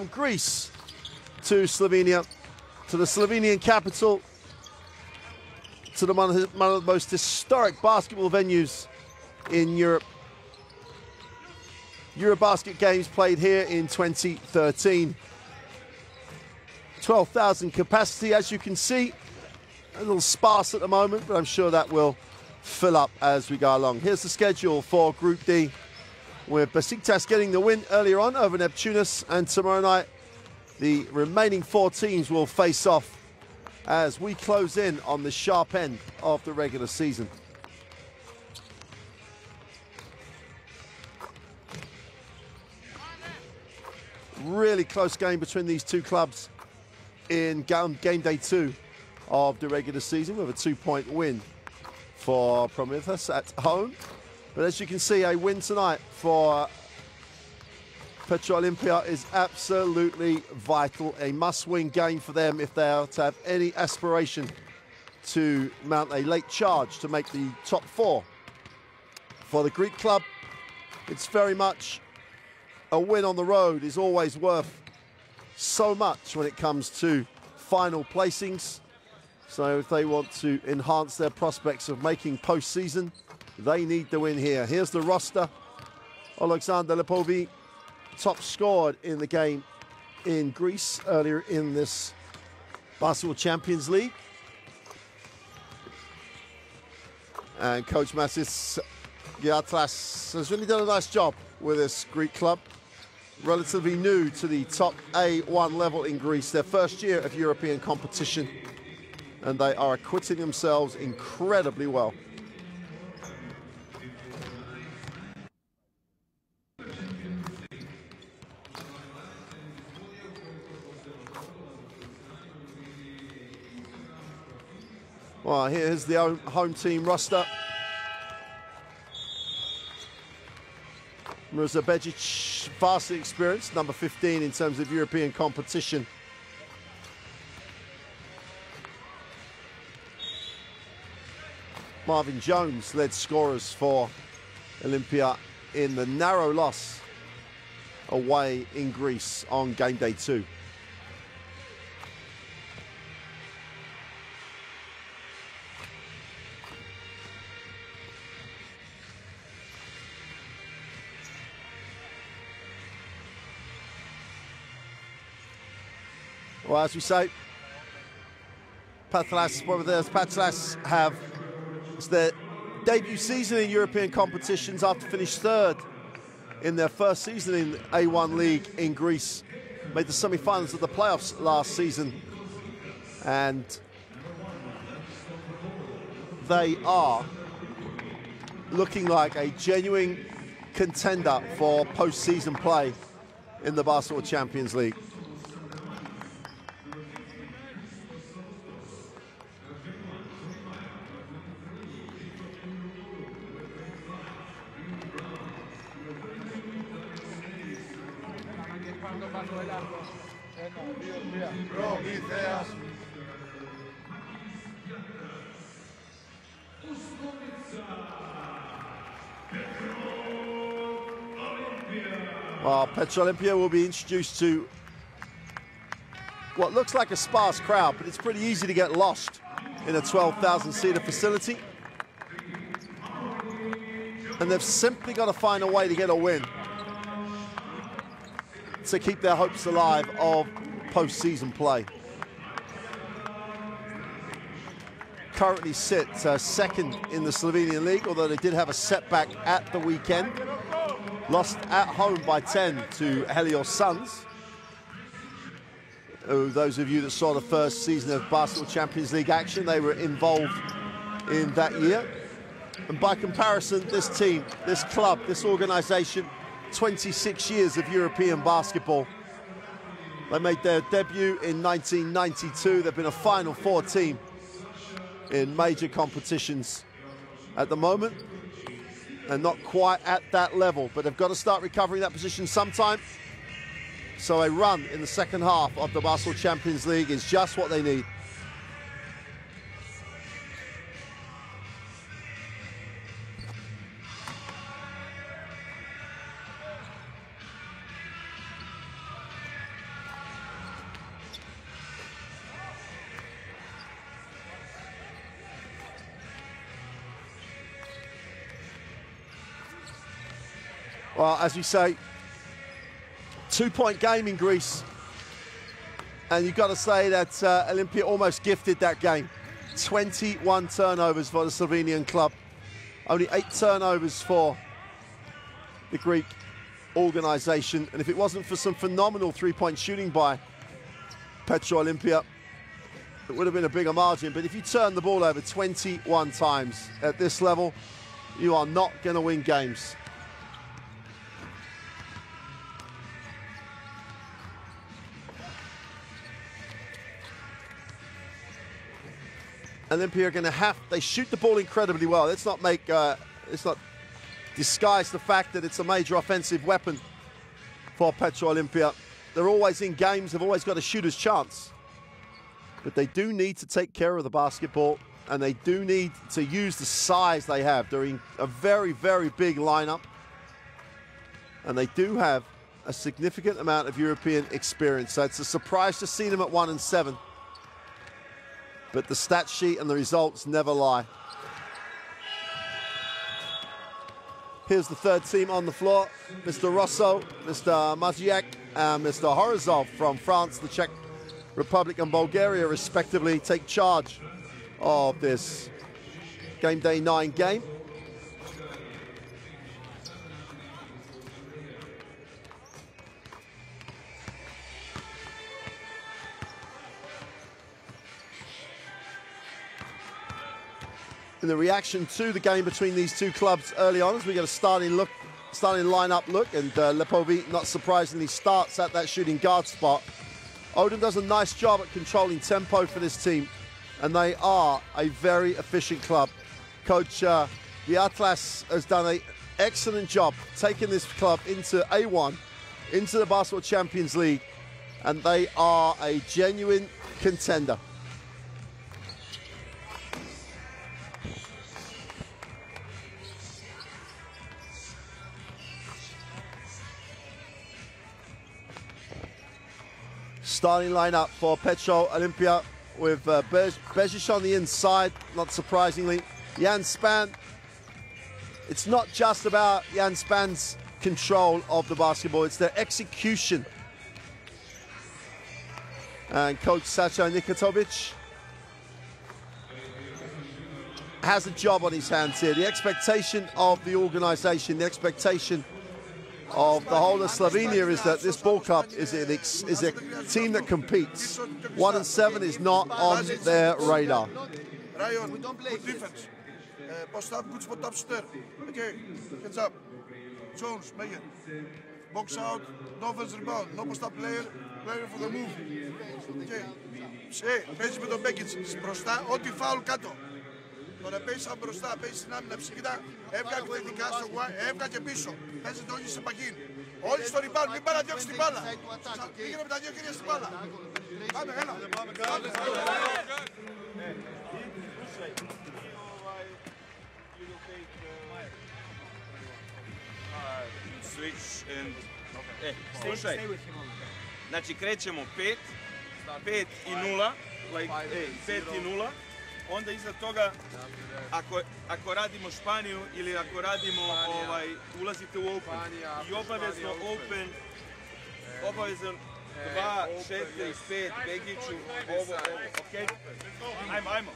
Greece to Slovenia, to the Slovenian capital, to one of the most historic basketball venues in Europe. Eurobasket games played here in 2013. 12,000 capacity, as you can see. A little sparse at the moment, but I'm sure that will fill up as we go along. Here's the schedule for Group D, with Besiktas getting the win earlier on over Neptunus, and tomorrow night the remaining 4 teams will face off as we close in on the sharp end of the regular season. Really close game between these two clubs in game day 2 of the regular season, with a 2-point win for Promitheas at home. But as you can see, a win tonight for Petrol Olimpija is absolutely vital. A must-win game for them if they are to have any aspiration to mount a late charge to make the top 4. For the Greek club, it's very much a win on the road is always worth so much when it comes to final placings. So if they want to enhance their prospects of making postseason, they need the win here. Here's the roster. Alexander Lipovi, top scored in the game in Greece earlier in this Basketball Champions League. And Coach Masis Giatlas has really done a nice job with this Greek club. Relatively new to the top A1 level in Greece, their first year of European competition, and they are acquitting themselves incredibly well. Well, here's the home team roster. Mirza Bejic, vastly experienced, number 15 in terms of European competition. Marvin Jones led scorers for Olimpija in the narrow loss away in Greece on game day 2. Well, as we say, Promitheas Patras have it's their debut season in European competitions after finishing 3rd in their first season in A1 League in Greece. Made the semi-finals of the playoffs last season, and they are looking like a genuine contender for post-season play in the Basketball Champions League. Promitheas. Well, Petrol Olimpija will be introduced to what looks like a sparse crowd, but it's pretty easy to get lost in a 12,000-seater facility. And they've simply got to find a way to get a win to keep their hopes alive of postseason play. Currently sit 2nd in the Slovenian league, although they did have a setback at the weekend. Lost at home by 10 to Helios Suns. Those of you that saw the first season of Basketball Champions League action, they were involved in that year. And by comparison, this team, this club, this organisation, 26 years of European basketball. They made their debut in 1992. They've been a Final Four team in major competitions at the moment, and not quite at that level, but they've got to start recovering that position sometime. So a run in the second half of the Basketball Champions League is just what they need. Well, as you say, 2-point game in Greece. And you've got to say that Olimpia almost gifted that game. 21 turnovers for the Slovenian club. Only 8 turnovers for the Greek organisation. And if it wasn't for some phenomenal 3-point shooting by Petrol Olimpija, it would have been a bigger margin. But if you turn the ball over 21 times at this level, you are not going to win games. Olimpia are going to they shoot the ball incredibly well. Let's not disguise the fact that it's a major offensive weapon for Petrol Olimpija. They're always in games, they've always got a shooter's chance. But they do need to take care of the basketball, and they do need to use the size they have. They're in a very, very big lineup, and they do have a significant amount of European experience. So it's a surprise to see them at 1-7. But the stat sheet and the results never lie. Here's the third team on the floor. Mr. Rosso, Mr. Maziak, and Mr. Horizov from France, the Czech Republic, and Bulgaria, respectively, take charge of this Game Day 9 game. In the reaction to the game between these two clubs early on, as we get a starting lineup look, and Lepovi, not surprisingly, starts at that shooting guard spot. Odin does a nice job at controlling tempo for this team, and they are a very efficient club. Coach Patras has done an excellent job taking this club into A1, into the Basketball Champions League, and they are a genuine contender. Starting lineup for Petrol Olimpija with Bežic on the inside, not surprisingly. Jan Span. It's not just about Jan Span's control of the basketball, it's their execution. And Coach Sacha Nikitovic has a job on his hands here. The expectation of the organisation, the expectation of the whole of Slovenia is that this ball club is a team that competes. 1-7 is not on their radar. Ryan, good defense. Post up, good spot up shooter. Okay, heads up. Jones, Megan. Box out, no offense rebound, no post up player for the move. Okay. Παίζει με τον Μπέκιτς μπροστά, ό,τι φάουλ κάτω. Τώρα παίζει σαν μπροστά, παίζει στην άμυνα ψυχητά, έβγα επιθετικά στο γουά, έβγα και πίσω. Παίζετε όλοι σε πακίν. Όλοι στο rebound, μην πάει να διώξει την μπάλα. Πήγαινε με τα δύο χέρια στην μπάλα. Πάμε, έλα. Switch and... Slušaj, znači krećemo 5 i 0, like 5 i 0, onda iza toga ako radimo Španiju ili ako radimo ulazite u Open i obavezno Open, obavezno 2, 4, 5, Begiću, ovo, okej? Ajmo, ajmo!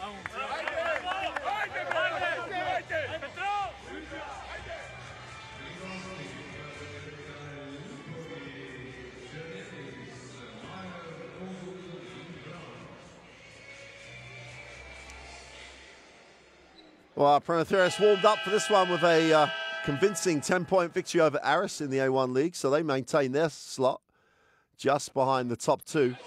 Well, Promitheas warmed up for this one with a convincing 10-point victory over Aris in the A1 League, so they maintain their slot just behind the top two.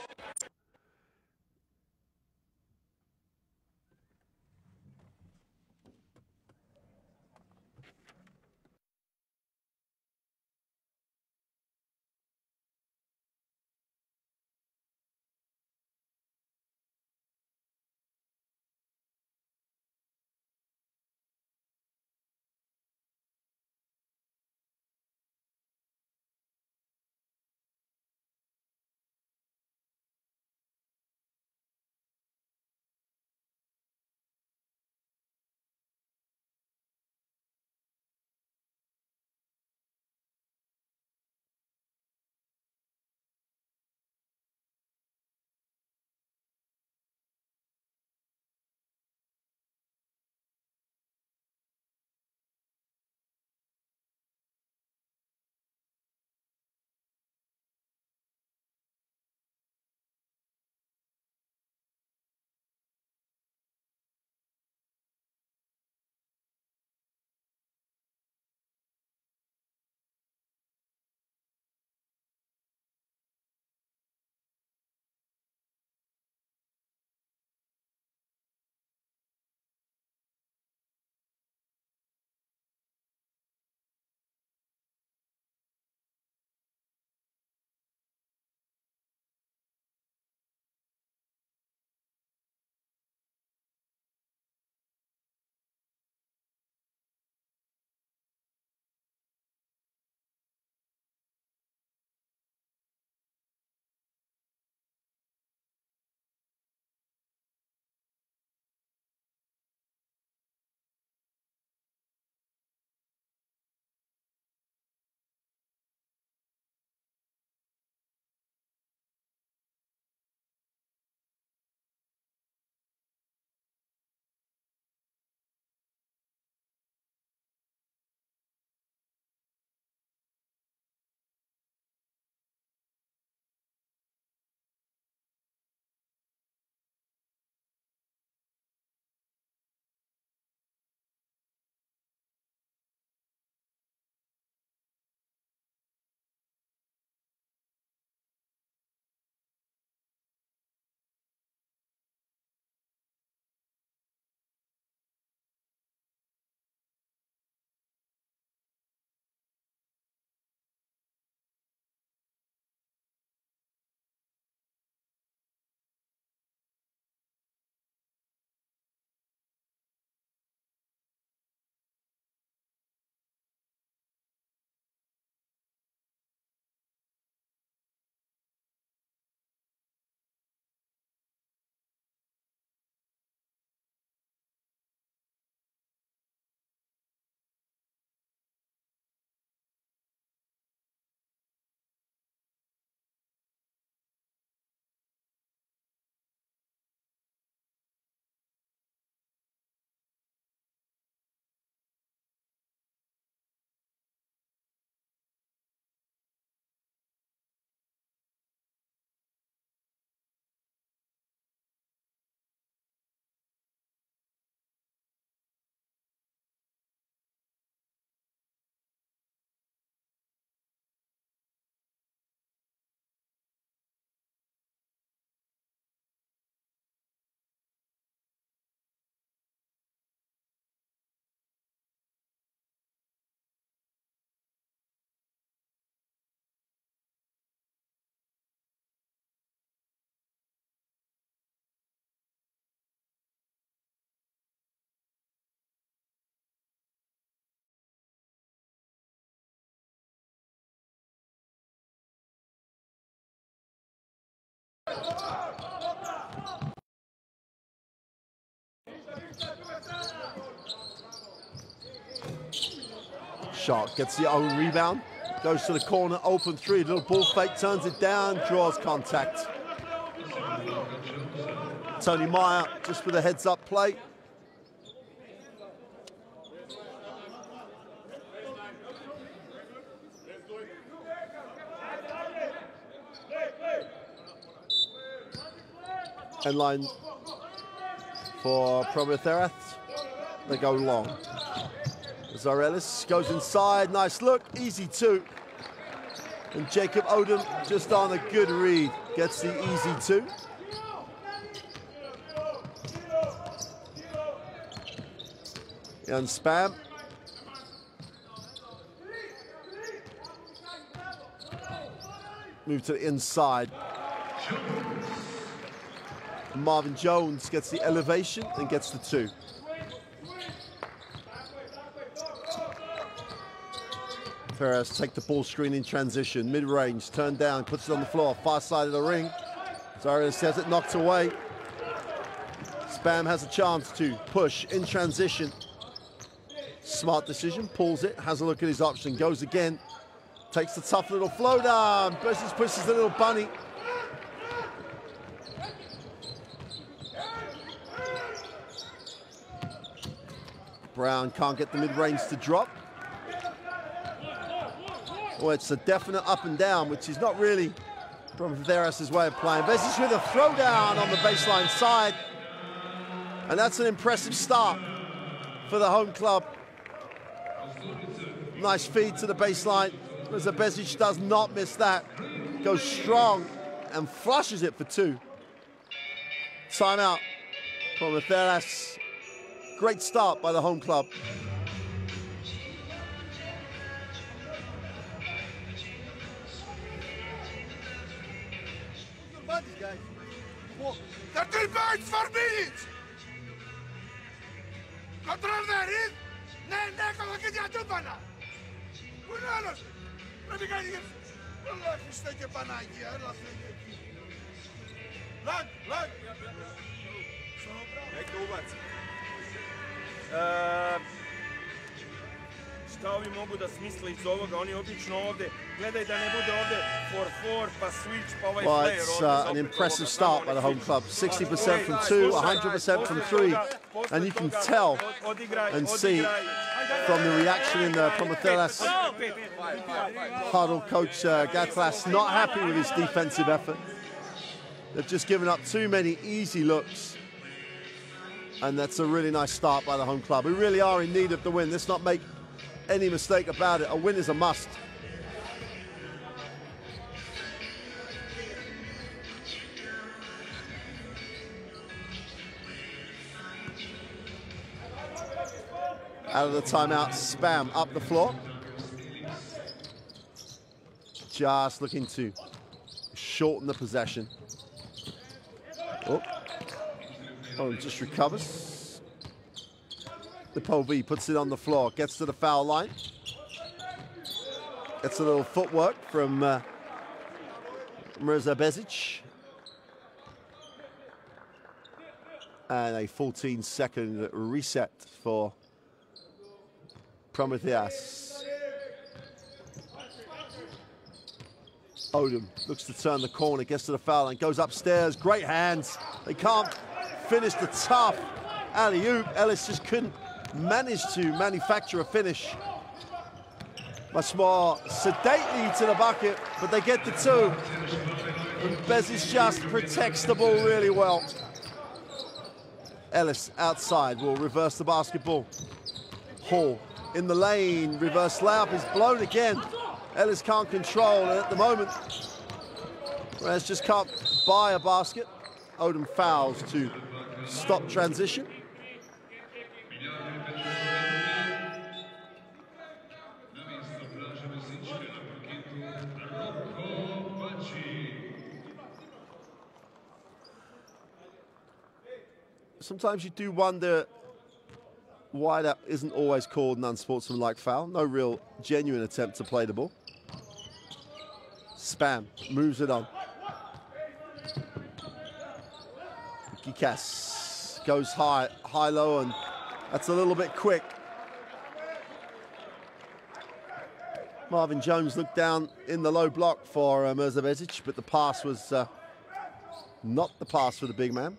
Shark gets the own rebound, goes to the corner, open three, little ball fake, turns it down, draws contact. Tony Meyer just with a heads-up play. And line for Promitheas. They go long. Zarelis goes inside, nice look, easy two. And Jacob Odom just on a good read, gets the easy two. And Spam. Move to the inside. Marvin Jones gets the elevation and gets the two. Perez take the ball screen in transition, mid-range, turned down, puts it on the floor, far side of the ring. Zarius has it knocked away. Spam has a chance to push in transition. Smart decision, pulls it, has a look at his option, goes again, takes the tough little flow down, pushes the little bunny. Brown can't get the mid-range to drop. Well, it's a definite up and down, which is not really Promitheas' way of playing. Bezic with a throwdown on the baseline side. And that's an impressive start for the home club. Nice feed to the baseline. Bezic does not miss that. Goes strong and flushes it for two. Timeout. Promitheas. Great start by the home club. What? 13 points for minutes! Control there, in! Ναι, καλά και για τούμπανα! Πού είναι άλλος! Πρέπει κάνει και... Έλα Χριστέ και Παναγία, έλα φύγε εκεί. Λάγ! Neka ubaci. Šta ovi mogu da smisle iz ovoga? Oni obično ovde, gledaj da ne bude ovde 4-4, pa switch, pa ovaj Well, player. it's an impressive start by the home club. 60% from two, 100% from three. And you can tell and see from the reaction in the Promitheas huddle, Coach Gatlas not happy with his defensive effort. They've just given up too many easy looks. And that's a really nice start by the home club. We really are in need of the win. Let's not make any mistake about it. A win is a must. Out of the timeout, Spam up the floor. Just looking to shorten the possession. Oh, just recovers. The Povey puts it on the floor, gets to the foul line. Gets a little footwork from Mirza Bezic. And a 14-second reset for Promitheas. Odom looks to turn the corner, gets to the foul line, goes upstairs, great hands. They can't finish the tough alley-oop. Ellis just couldn't manage to manufacture a finish. Much more sedately to the bucket, but they get the two. And Bezic just protects the ball really well. Ellis outside will reverse the basketball. Hall in the lane, reverse layup is blown again. Ellis can't control it at the moment. Reyes just can't buy a basket. Odom fouls to stop transition. Sometimes you do wonder why that isn't always called an unsportsmanlike foul. No real genuine attempt to play the ball. Spam moves it on. Promitheas goes high, low, and that's a little bit quick. Marvin Jones looked down in the low block for Mirzabezic, but the pass was not the pass for the big man.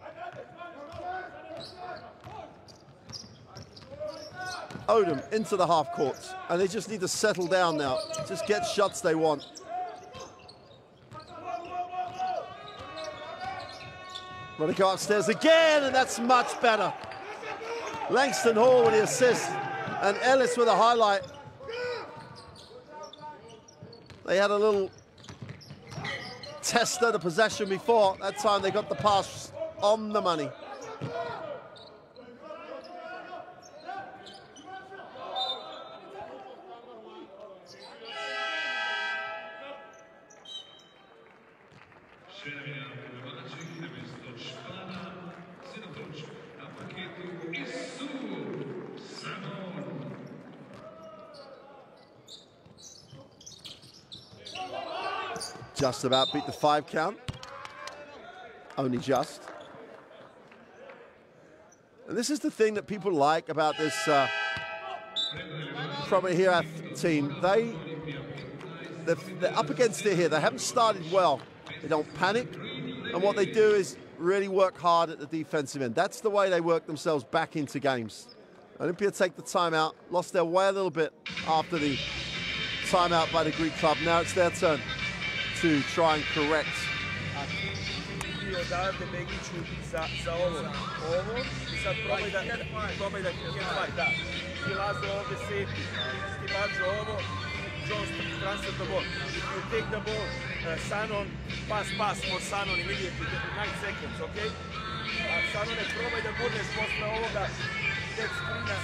Odom into the half court, and they just need to settle down now. Just get shots they want. Want to go upstairs again, and that's much better. Langston Hall with the assist, and Ellis with a highlight. They had a little test of the possession before. That time they got the pass on the money. Just about beat the 5 count. Only just. And this is the thing that people like about this Promitheas team. They're up against it here. They haven't started well. They don't panic. And what they do is really work hard at the defensive end. That's the way they work themselves back into games. Olimpija take the timeout, lost their way a little bit after the timeout by the Greek club. Now it's their turn to try and correct. Odavde Begiću za ovo i sad probaj da get fight, da. Ti Lazo ovdje safety, ti bađo ovo, Jones transfer the ball. If you take the ball, Sanon, pass for Sanon immediately, 9 seconds, okay? Sanone, probaj da budeš posle ovoga, dead screena.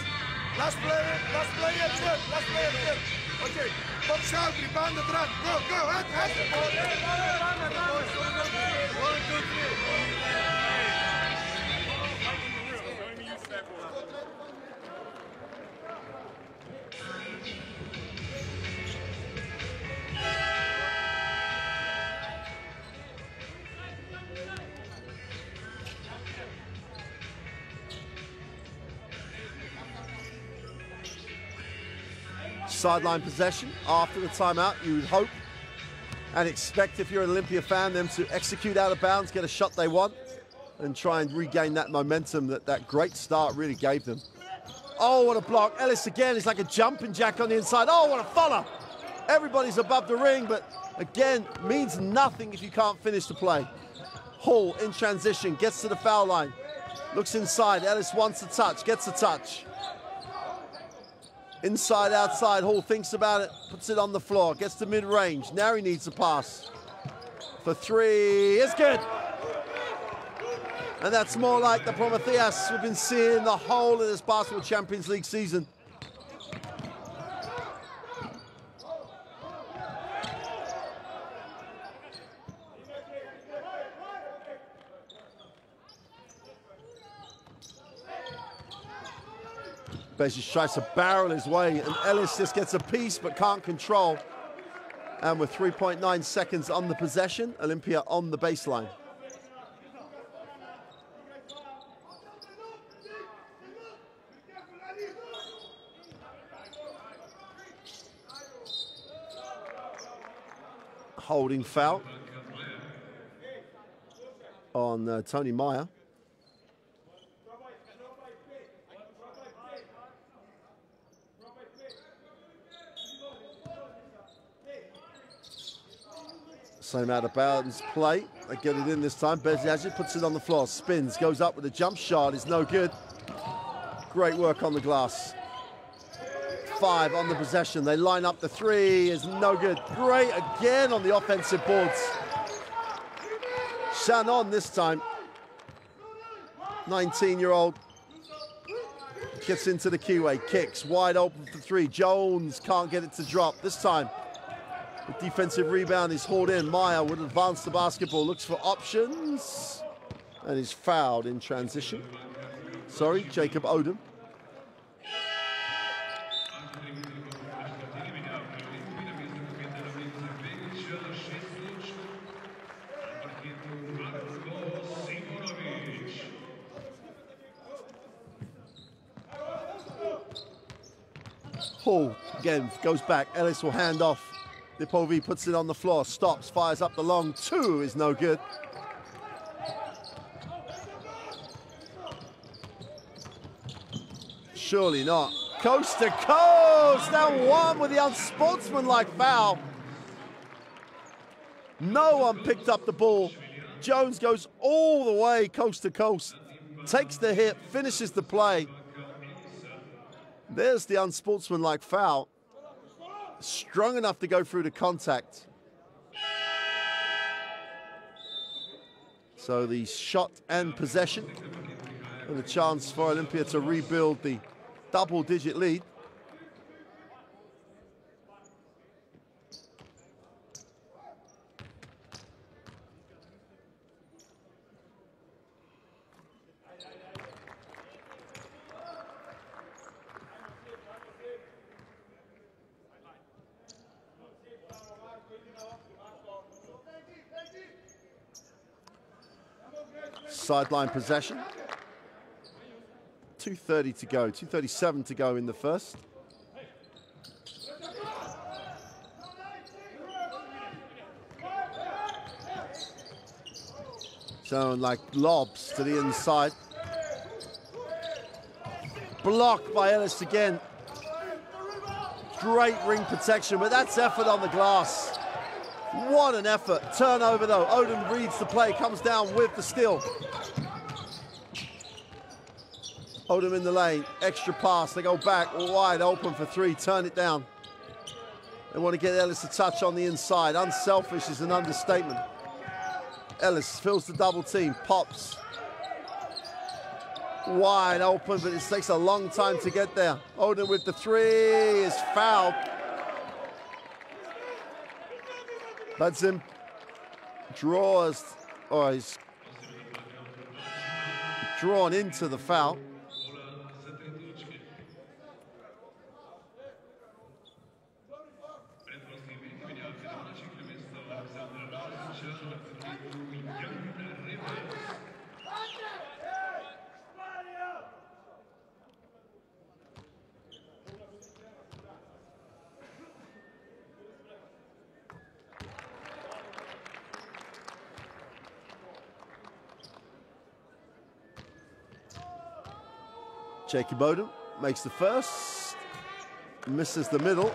Last player, Jeff. Okay, box out, rebound the track. Go, head. 1, 2, 3. Sideline possession after the timeout. You would hope and expect, if you're an Olimpija fan, them to execute out of bounds, get a shot they want, and try and regain that momentum that great start really gave them. Oh, what a block. Ellis again is like a jumping jack on the inside. Oh, what a follow. Everybody's above the ring, but again, means nothing if you can't finish the play. Hall in transition, gets to the foul line, looks inside. Ellis wants a touch, gets a touch. Inside, outside, Hall thinks about it, puts it on the floor, gets to mid-range. Now he needs a pass. For 3, it's good. And that's more like the Promitheas we've been seeing the whole of this Basketball Champions League season. Bezic tries to barrel his way, and Ellis just gets a piece but can't control. And with 3.9 seconds on the possession, Olimpija on the baseline. Holding foul on Tony Meyer. Same out of bounds play. They get it in this time. Bezic puts it on the floor, spins, goes up with a jump shot. Is no good. Great work on the glass. 5 on the possession. They line up the 3. Is no good. Great again on the offensive boards. Shannon this time. 19-year-old. Gets into the keyway. Kicks wide open for 3. Jones can't get it to drop. This time the defensive rebound is hauled in. Meyer would advance the basketball, looks for options, and is fouled in transition. Sorry, Jacob Odom. pull. Again, goes back. Ellis will hand off. Lipovi puts it on the floor, stops, fires up the long two, is no good. Surely not. Coast to coast, down one with the unsportsmanlike foul. No one picked up the ball. Jones goes all the way coast to coast, takes the hit, finishes the play. There's the unsportsmanlike foul. Strong enough to go through the contact. So the shot and possession, and a chance for Olimpija to rebuild the double-digit lead. Sideline possession. 2:30 to go, 2:37 to go in the first. So like lobs to the inside. Blocked by Ellis again. Great ring protection, but that's effort on the glass. What an effort. Turnover though. Odom reads the play, comes down with the steal. Odom in the lane, extra pass, they go back, wide open for three, turn it down. They want to get Ellis a touch on the inside. Unselfish is an understatement. Ellis fills the double team, pops. Wide open, but it takes a long time to get there. Odom with the three is fouled. Badzim draws, or he's drawn into the foul. Jacob Odom makes the first, misses the middle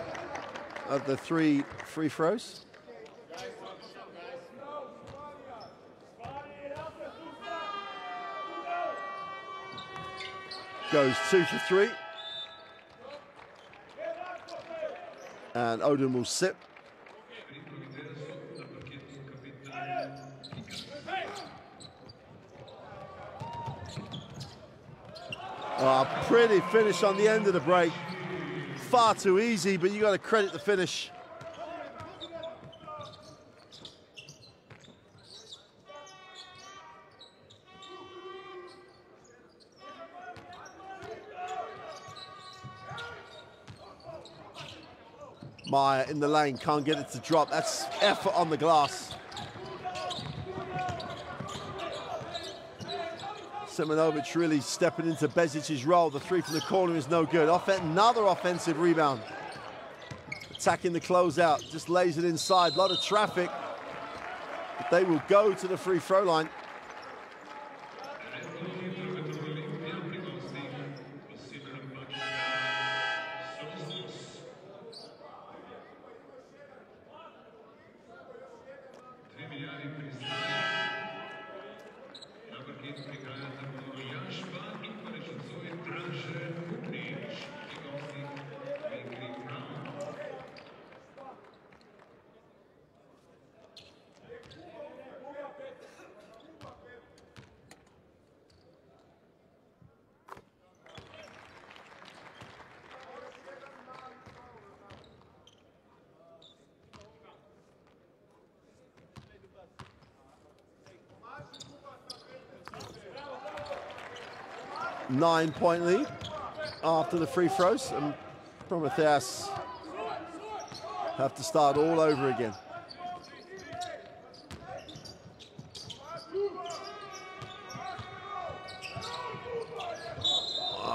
of the three free throws. Goes 2 for 3. And Odom will sit. Pretty finish on the end of the break. Far too easy, but you got to credit the finish. Meyer in the lane, can't get it to drop. That's effort on the glass. Semenovic really stepping into Bezic's role. The three from the corner is no good. Another offensive rebound. Attacking the closeout, just lays it inside. A lot of traffic, but they will go to the free throw line. Nine-point lead after the free throws, and Promitheas have to start all over again.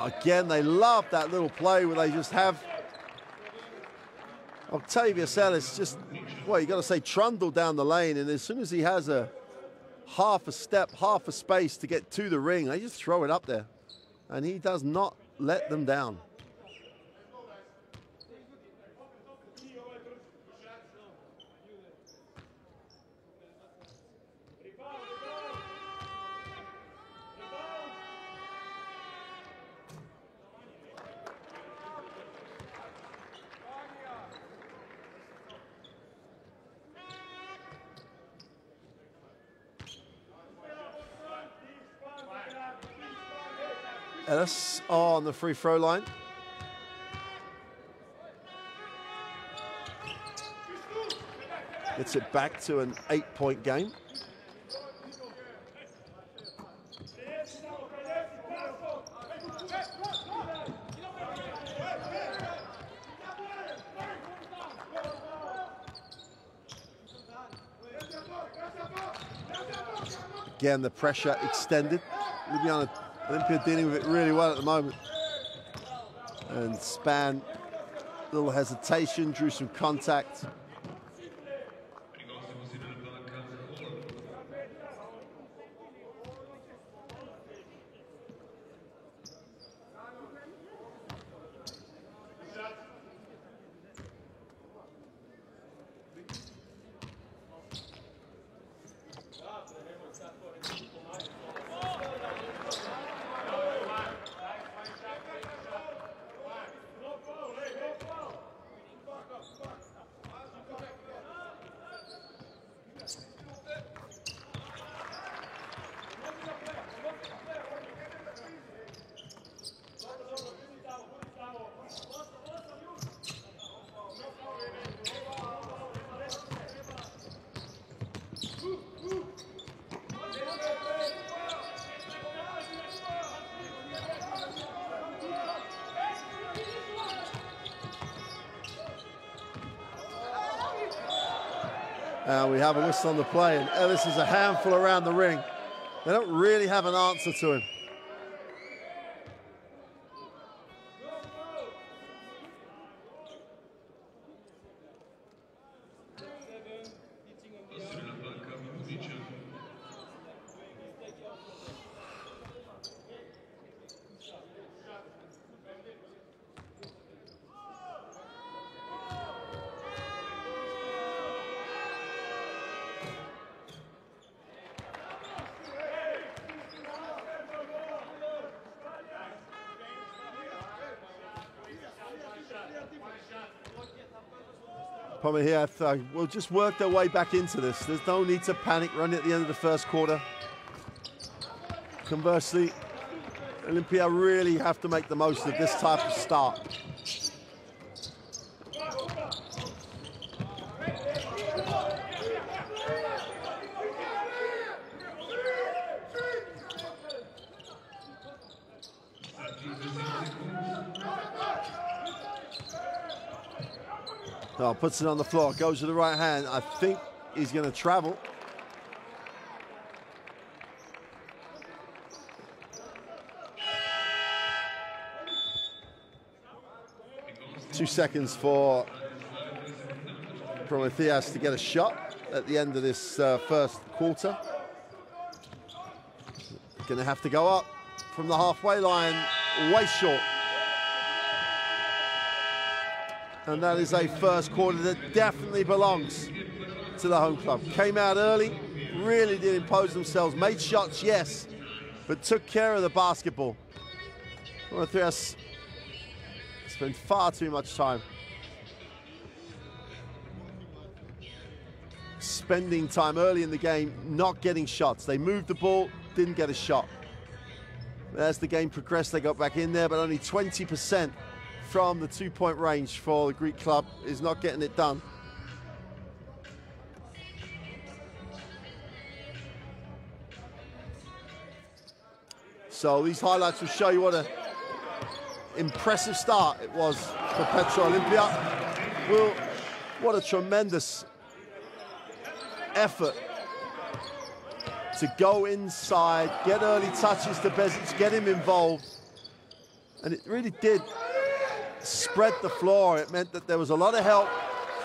Again, they love that little play where they just have Octavius Ellis just, well, you got to say, trundled down the lane, and as soon as he has a half a step, half a space to get to the ring, they just throw it up there, and he does not let them down. Ellis on the free throw line. Gets it back to an 8-point game. Again, the pressure extended. Olimpia dealing with it really well at the moment. And Span, little hesitation, drew some contact. We have a whistle on the play, and Ellis is a handful around the ring. They don't really have an answer to him. Promitheas will just work their way back into this. There's no need to panic running at the end of the first quarter. Conversely, Olimpia really have to make the most of this type of start. Oh, puts it on the floor, goes to the right hand. I think he's going to travel. Two seconds for Promitheas to get a shot at the end of this first quarter. Going to have to go up from the halfway line, way short. And that is a first quarter that definitely belongs to the home club. Came out early, really did impose themselves, made shots, yes, but took care of the basketball. Promitheas spent far too much time spending time early in the game, not getting shots. They moved the ball, didn't get a shot. But as the game progressed, they got back in there, but only 20% from the two-point range for the Greek club is not getting it done. So these highlights will show you what an impressive start it was for Petrol Olimpija. Well, what a tremendous effort to go inside, get early touches to Bezic, get him involved. And it really did spread the floor. It meant that there was a lot of help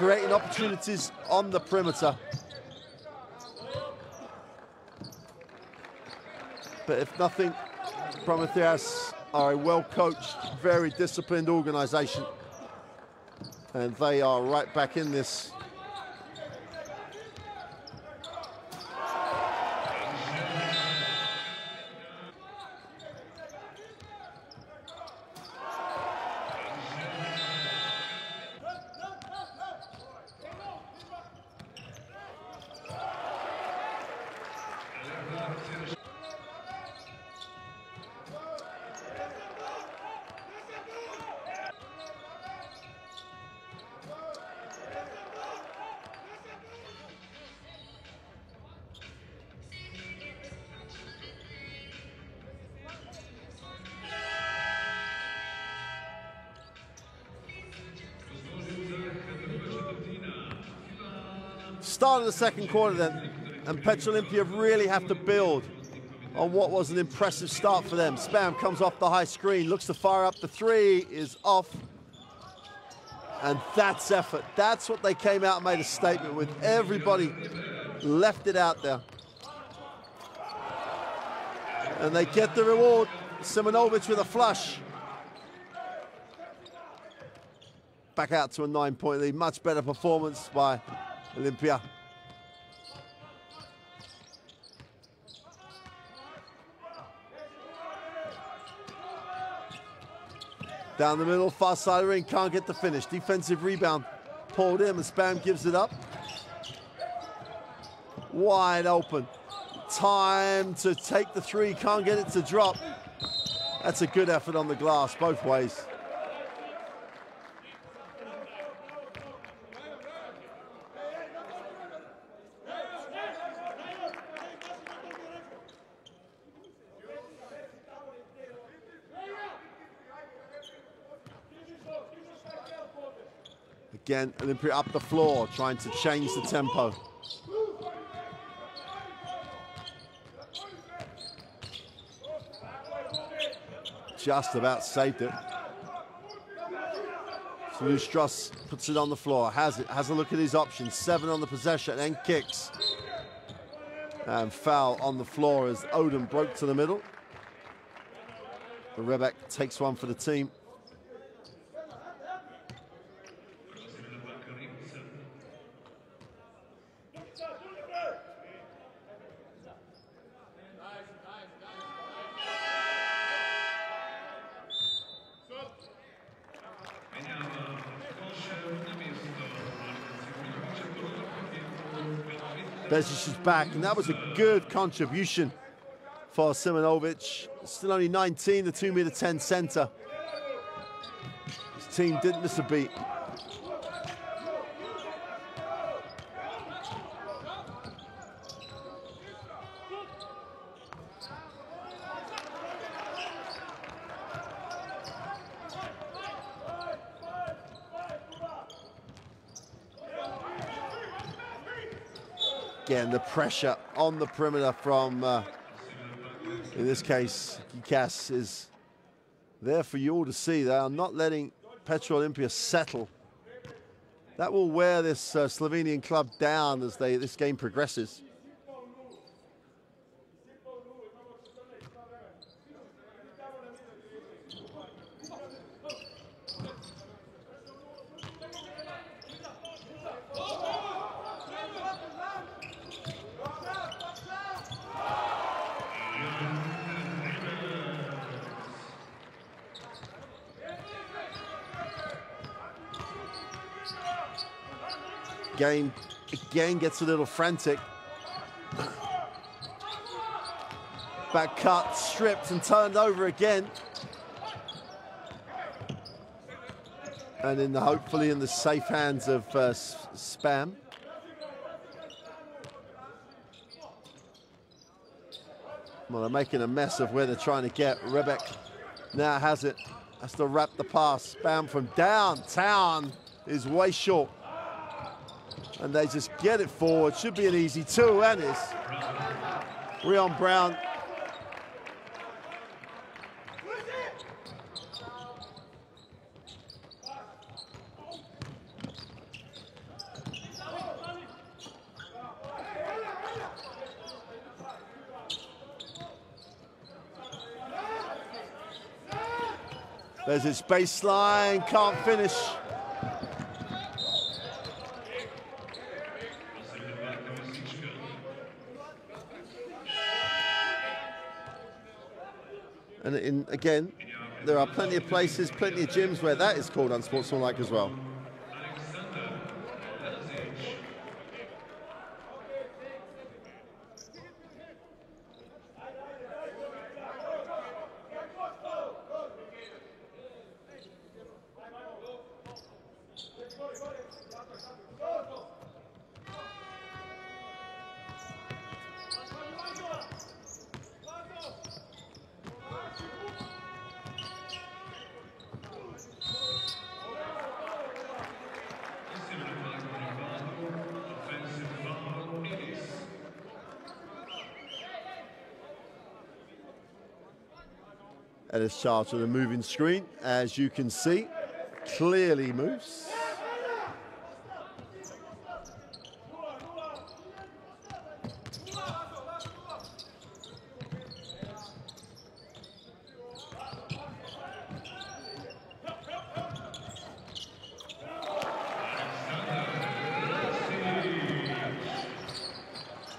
creating opportunities on the perimeter. But if nothing, Promitheas are a well-coached, very disciplined organization. And they are right back in this. Start of the second quarter then, and Petrol Olimpija really have to build on what was an impressive start for them. Spam comes off the high screen, looks to fire up, the three is off. And that's effort. That's what they came out and made a statement with. Everybody left it out there. And they get the reward. Simonovic with a flush. Back out to a 9-point lead. Much better performance by Olimpija. Down the middle, far side of the ring, can't get the finish. Defensive rebound pulled in, and Spam gives it up. Wide open. Time to take the three, can't get it to drop. That's a good effort on the glass, both ways. Again, Olimpija up the floor, trying to change the tempo. Just about saved it. So Lustros puts it on the floor, has it, has a look at his options. 7 on the possession and kicks. And foul on the floor as Odin broke to the middle. Rebek takes one for the team. Bezic is back, and that was a good contribution for Simonovic. Still only 19, the 2'10" center. His team didn't miss a beat. Again, the pressure on the perimeter from, in this case, Gikas is there for you all to see. They are not letting Petrol Olimpija settle. That will wear this Slovenian club down as this game progresses. Game again gets a little frantic. Back cut, stripped and turned over again. And hopefully in the safe hands of Spam. Well, they're making a mess of where they're trying to get. Rebek now has it. Has to wrap the pass. Spam from downtown is way short. And they just get it forward. Should be an easy two, and it's Rion Brown. There's his baseline, can't finish. And again, there are plenty of places, plenty of gyms where that is called unsportsmanlike as well. Ellis Charles with a moving screen, as you can see, clearly moves.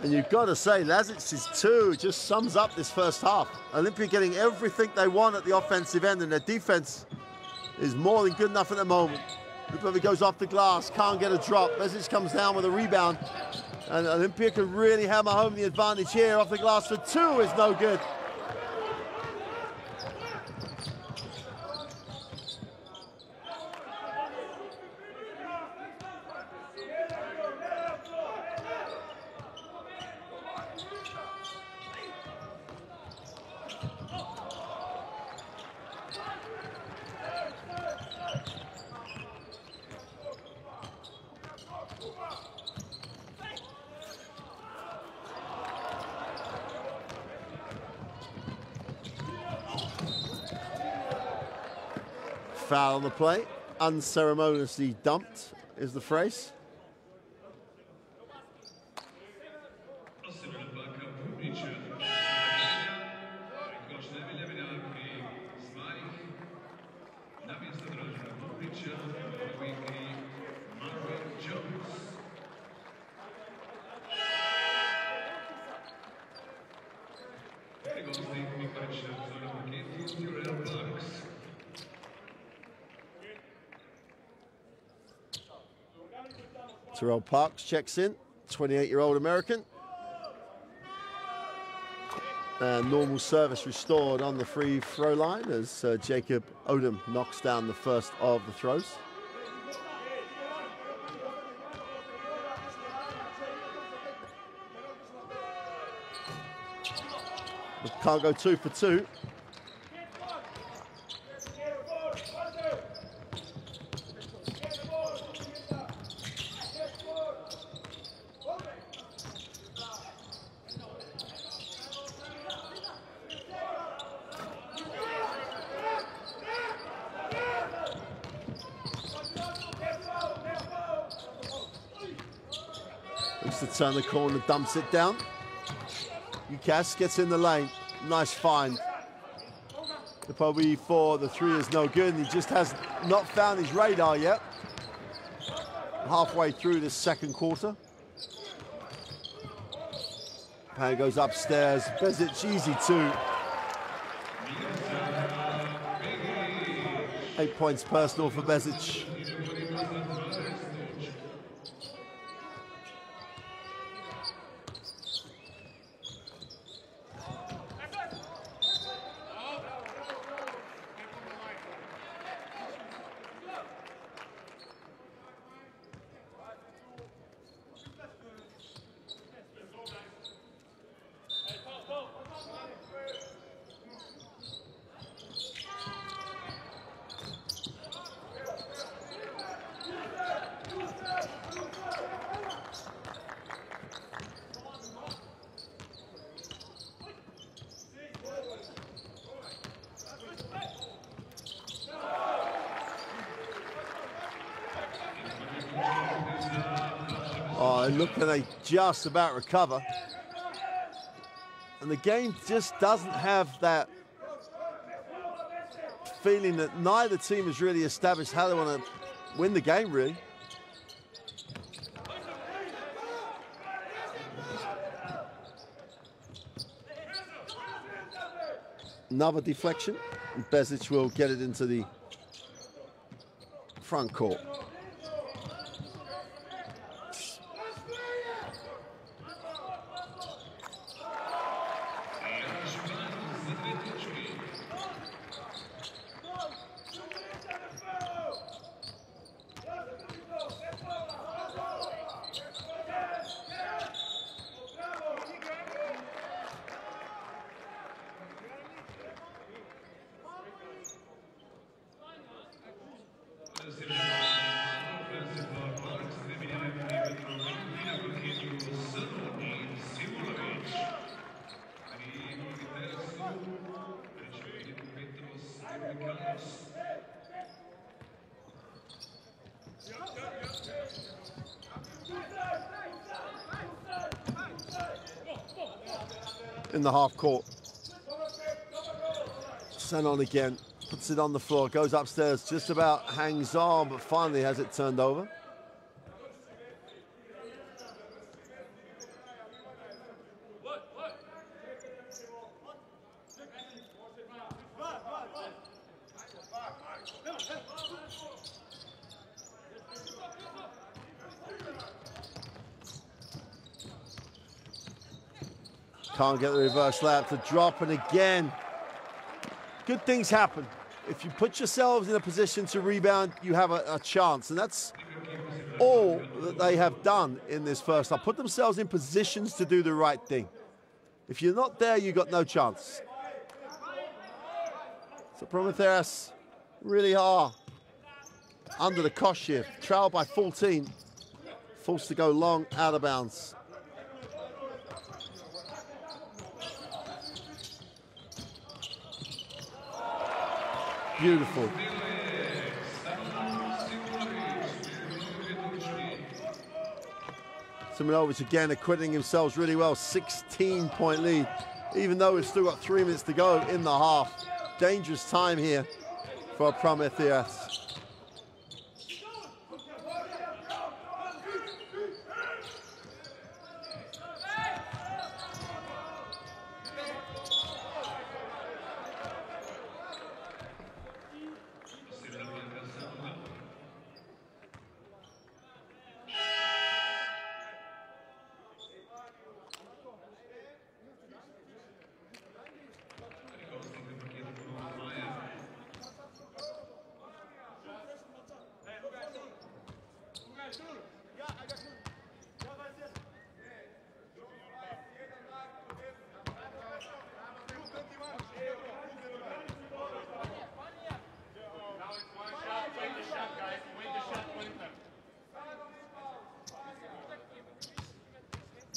And you've got to say, Lazic's 2 just sums up this first half. Olimpia getting everything they want at the offensive end, and their defense is more than good enough at the moment. Lupovic goes off the glass, can't get a drop. Bezic comes down with a rebound, and Olimpia can really hammer home the advantage here. Off the glass for 2 is no good. Foul on the play, unceremoniously dumped is the phrase. Terrell Parks checks in, 28-year-old American. And normal service restored on the free throw line as Jacob Odom knocks down the first of the throws. Can't go 2 for 2. Looks to turn the corner, dumps it down. Ukas gets in the lane. Nice find. Lupovic for the 3 is no good, and he just has not found his radar yet. Halfway through this second quarter. Pan goes upstairs. Bezic, easy 2. 8 points personal for Bezic. Oh, look, can they just about recover? And the game just doesn't have that feeling that neither team has really established how they want to win the game, really. Another deflection, and Bezic will get it into the front court. In the half court. Sent on again, puts it on the floor, goes upstairs, just about hangs on, but finally has it turned over. Can't get the reverse layup to drop, and again, good things happen. If you put yourselves in a position to rebound, you have a chance, and that's all that they have done in this first half. Put themselves in positions to do the right thing. If you're not there, you've got no chance. So Promitheas really are under the cosh here. Trail by 14, forced to go long, out of bounds. Beautiful. Simonovic again acquitting themselves really well. 16-point lead, even though we've still got 3 minutes to go in the half. Dangerous time here for Promitheas.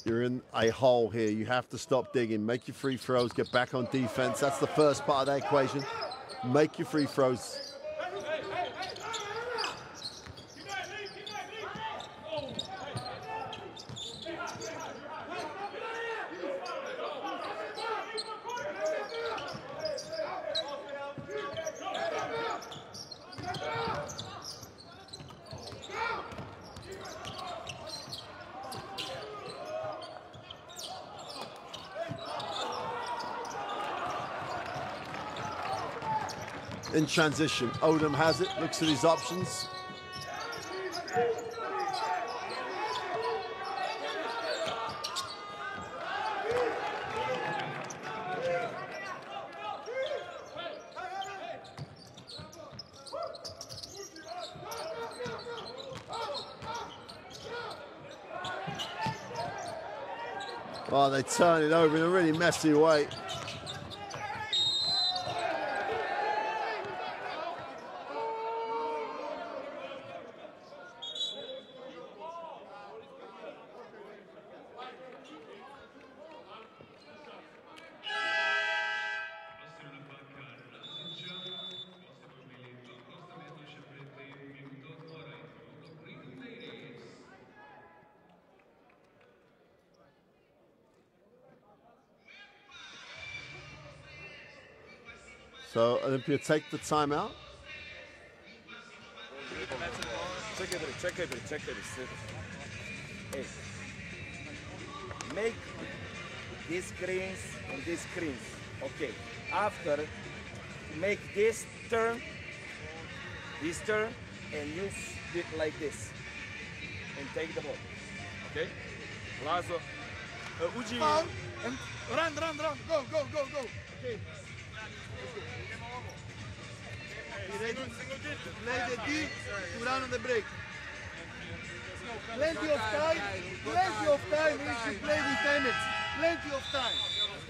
You're in a hole here. You have to stop digging. Make your free throws. Get back on defense. That's the first part of that equation. Make your free throws. In transition, Odom has it, looks at his options. Oh, they turn it over in a really messy way. So Olimpija take the timeout. Čekaj. Hey. Make these screens and these screens. Okay. After, make this turn, and use it like this. And take the ball. Okay? Lazo. Uđi. And run. Go. Okay. Be ready. Play the D to run on the break. Plenty of time. If you play with Emmett. Plenty of time.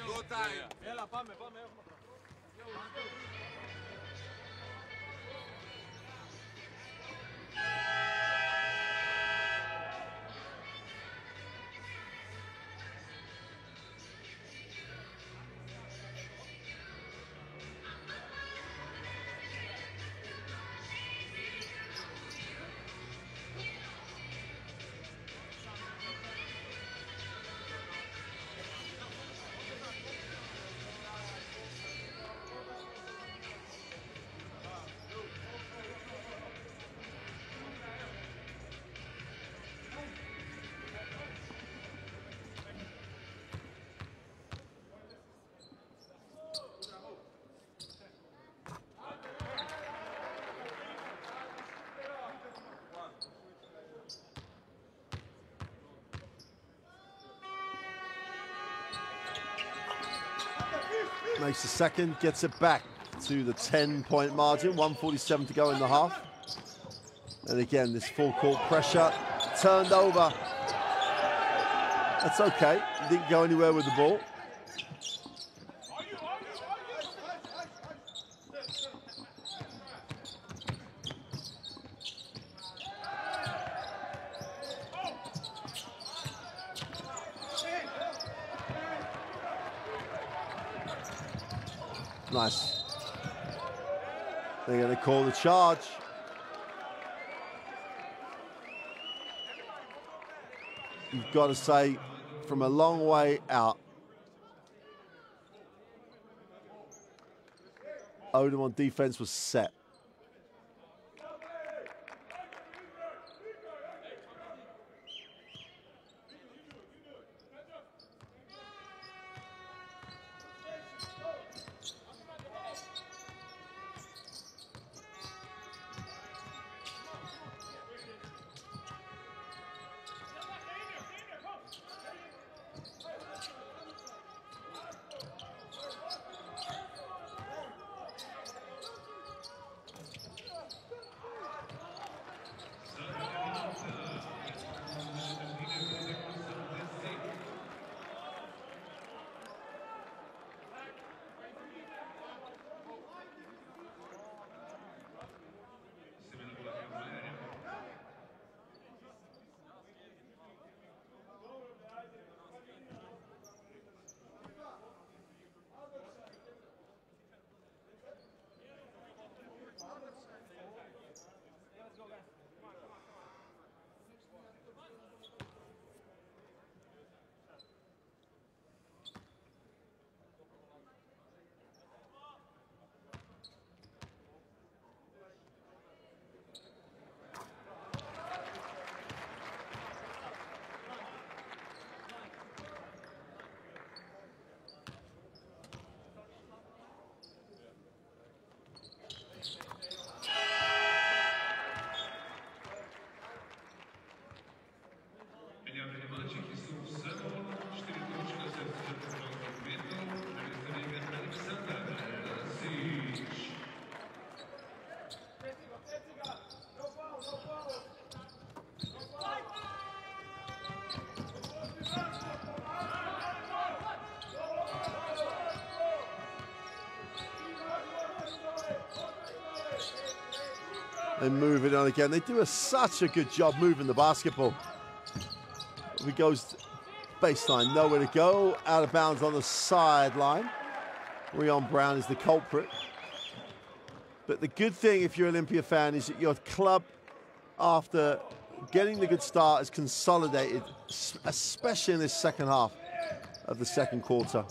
Go time. Makes the second, gets it back to the 10-point margin, 1:47 to go in the half. And again, this full court pressure, turned over. That's okay, didn't go anywhere with the ball. Nice. They're going to call the charge. You've got to say, from a long way out, Odom on defense was set. And moving on again. They do such a good job moving the basketball. He goes baseline, nowhere to go. Out of bounds on the sideline. Rion Brown is the culprit. But the good thing, if you're an Olimpija fan, is that your club, after getting the good start, has consolidated, especially in this second half of the second quarter.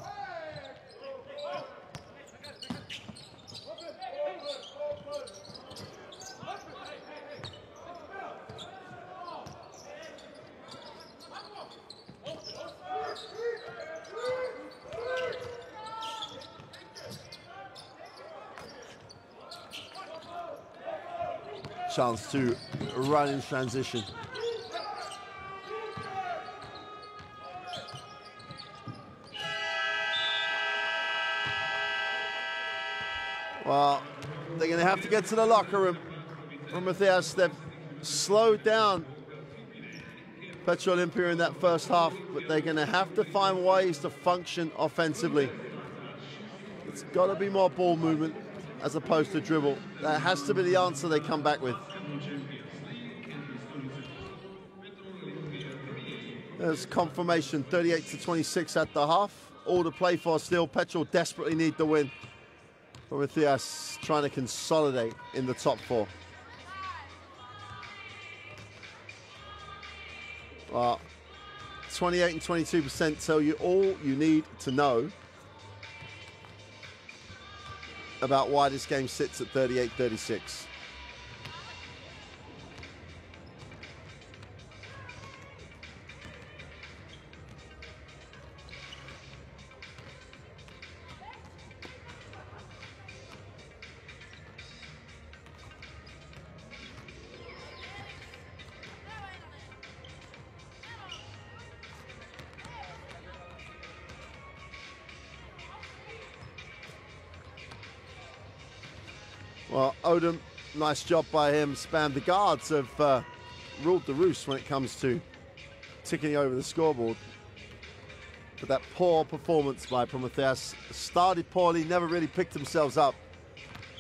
chance to run in transition. Well, they're going to have to get to the locker room. Promitheas, they've slowed down Petrol Olimpija in that first half, but they're going to have to find ways to function offensively. It's got to be more ball movement as opposed to dribble. That has to be the answer they come back with. There's confirmation, 38-26 at the half. All to play for still. Petrol desperately need the win. Promitheas trying to consolidate in the top four. Well, 28 and 22% tell you all you need to know about why this game sits at 38-36. Well, Odom, nice job by him. Spam. The guards have ruled the roost when it comes to ticking over the scoreboard. But that poor performance by Promitheas started poorly, never really picked themselves up.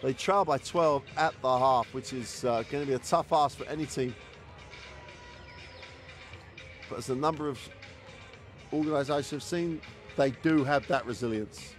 They trail by 12 at the half, which is going to be a tough ask for any team. But as a number of organisations have seen, they do have that resilience.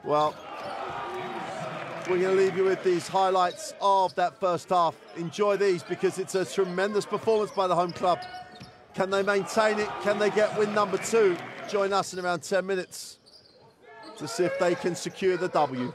Well, we're going to leave you with these highlights of that first half. Enjoy these because it's a tremendous performance by the home club. Can they maintain it? Can they get win number 2? Join us in around 10 minutes to see if they can secure the W.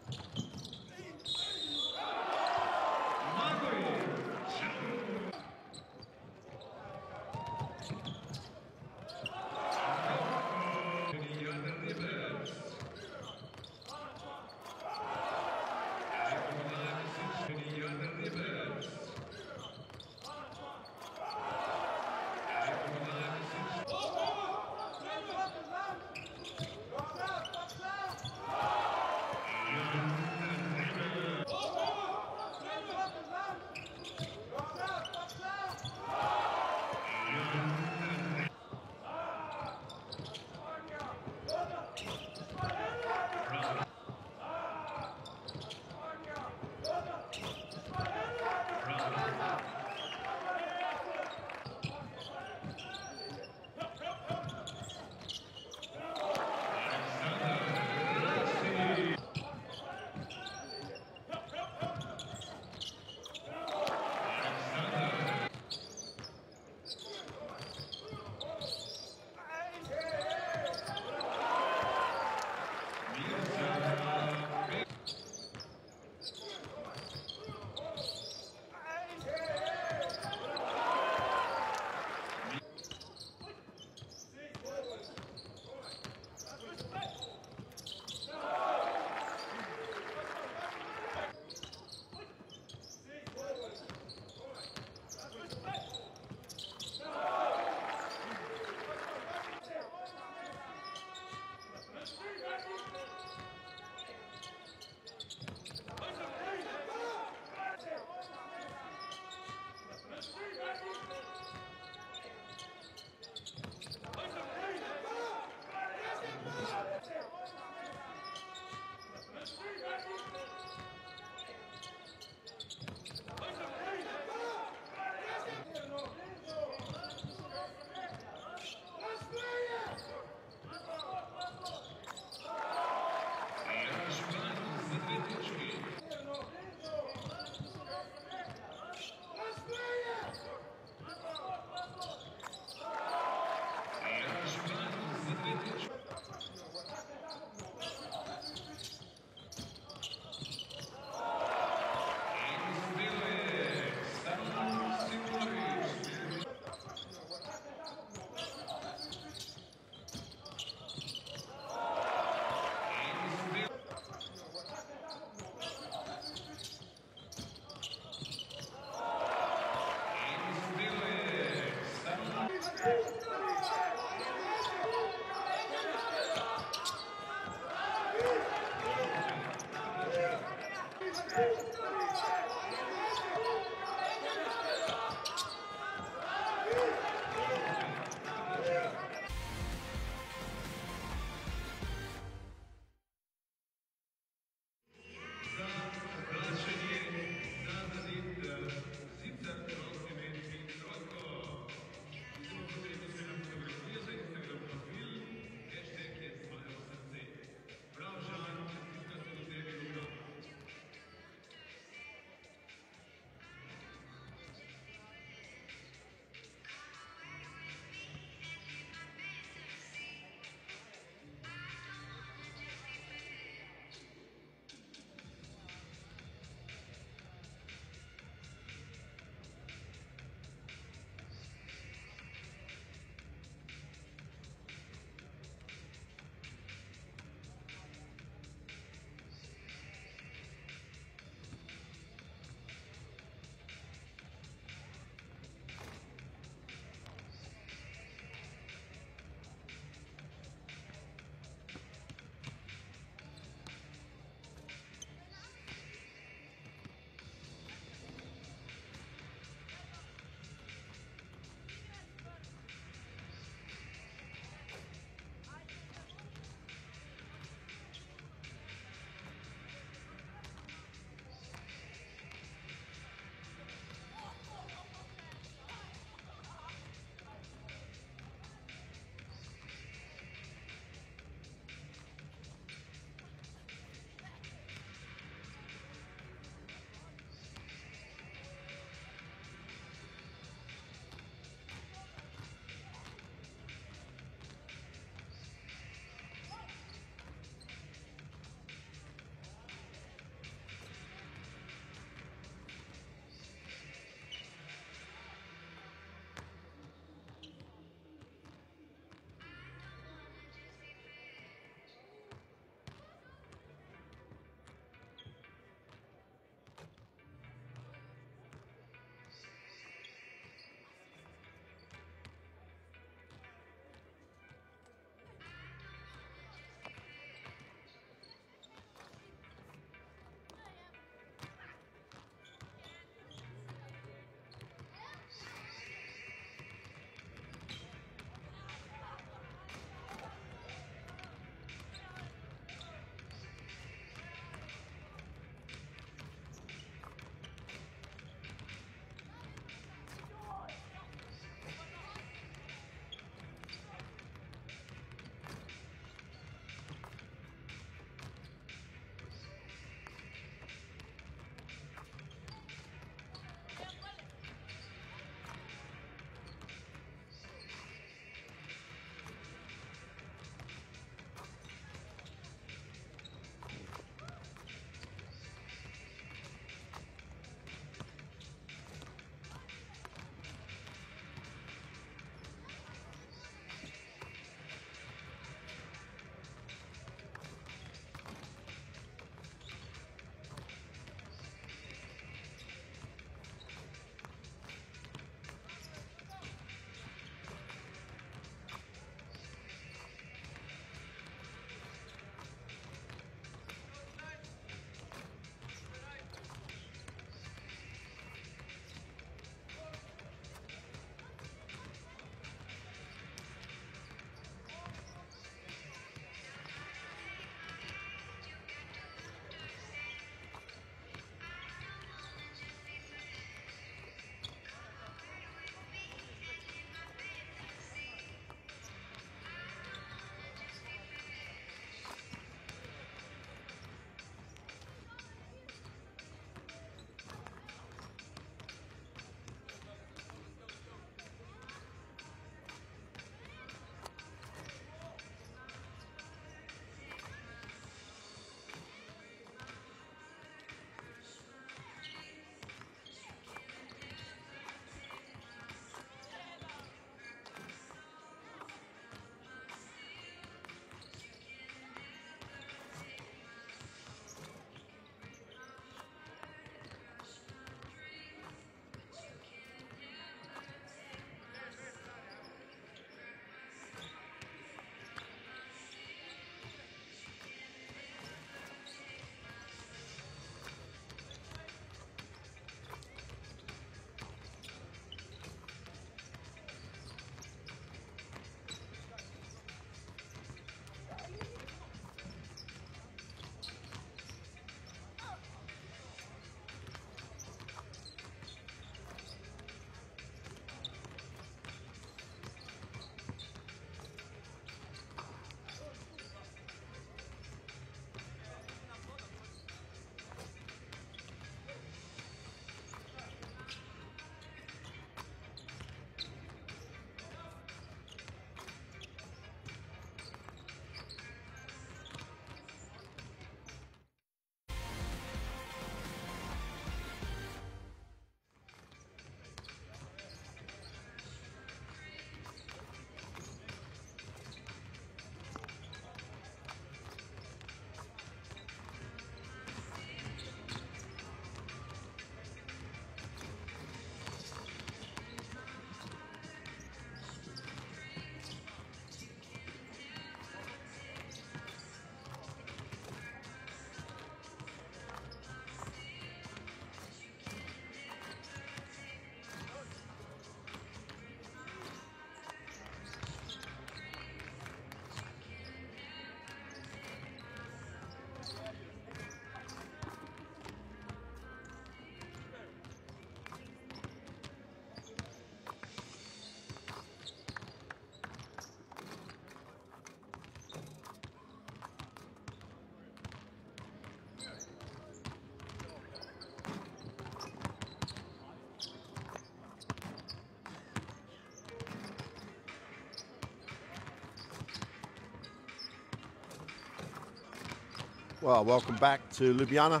Well, welcome back to Ljubljana.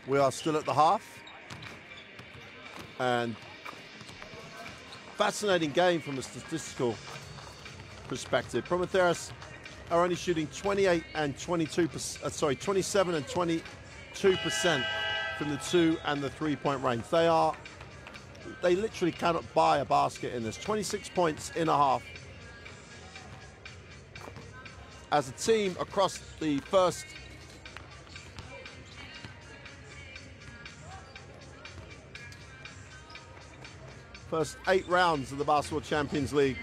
We are still at the half. And fascinating game from a statistical perspective. Promitheas are only shooting 27 and 22% from the 2 and the 3-point range. They literally cannot buy a basket in this. 26 points in a half. As a team across the first first 8 rounds of the Basketball Champions League.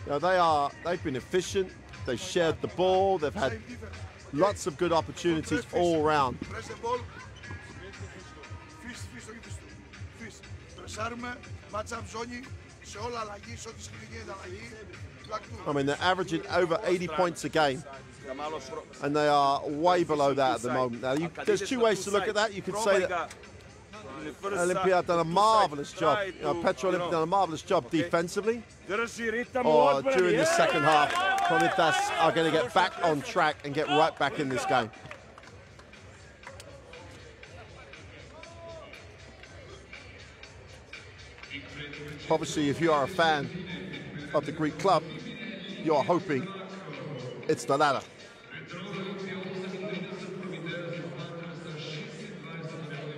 You know, they've been efficient, they've shared the ball, they've had lots of good opportunities all round. I mean, they're averaging over 80 points a game, and they are way below that at the moment. Now, there's 2 ways to look at that. You could say that Olimpija have done a marvellous job. You know, Petrol Olimpija have done a marvellous job defensively. Or during the second half, Promitheas are going to get back on track and get right back in this game. Obviously, if you are a fan of the Greek club, you're hoping it's the latter.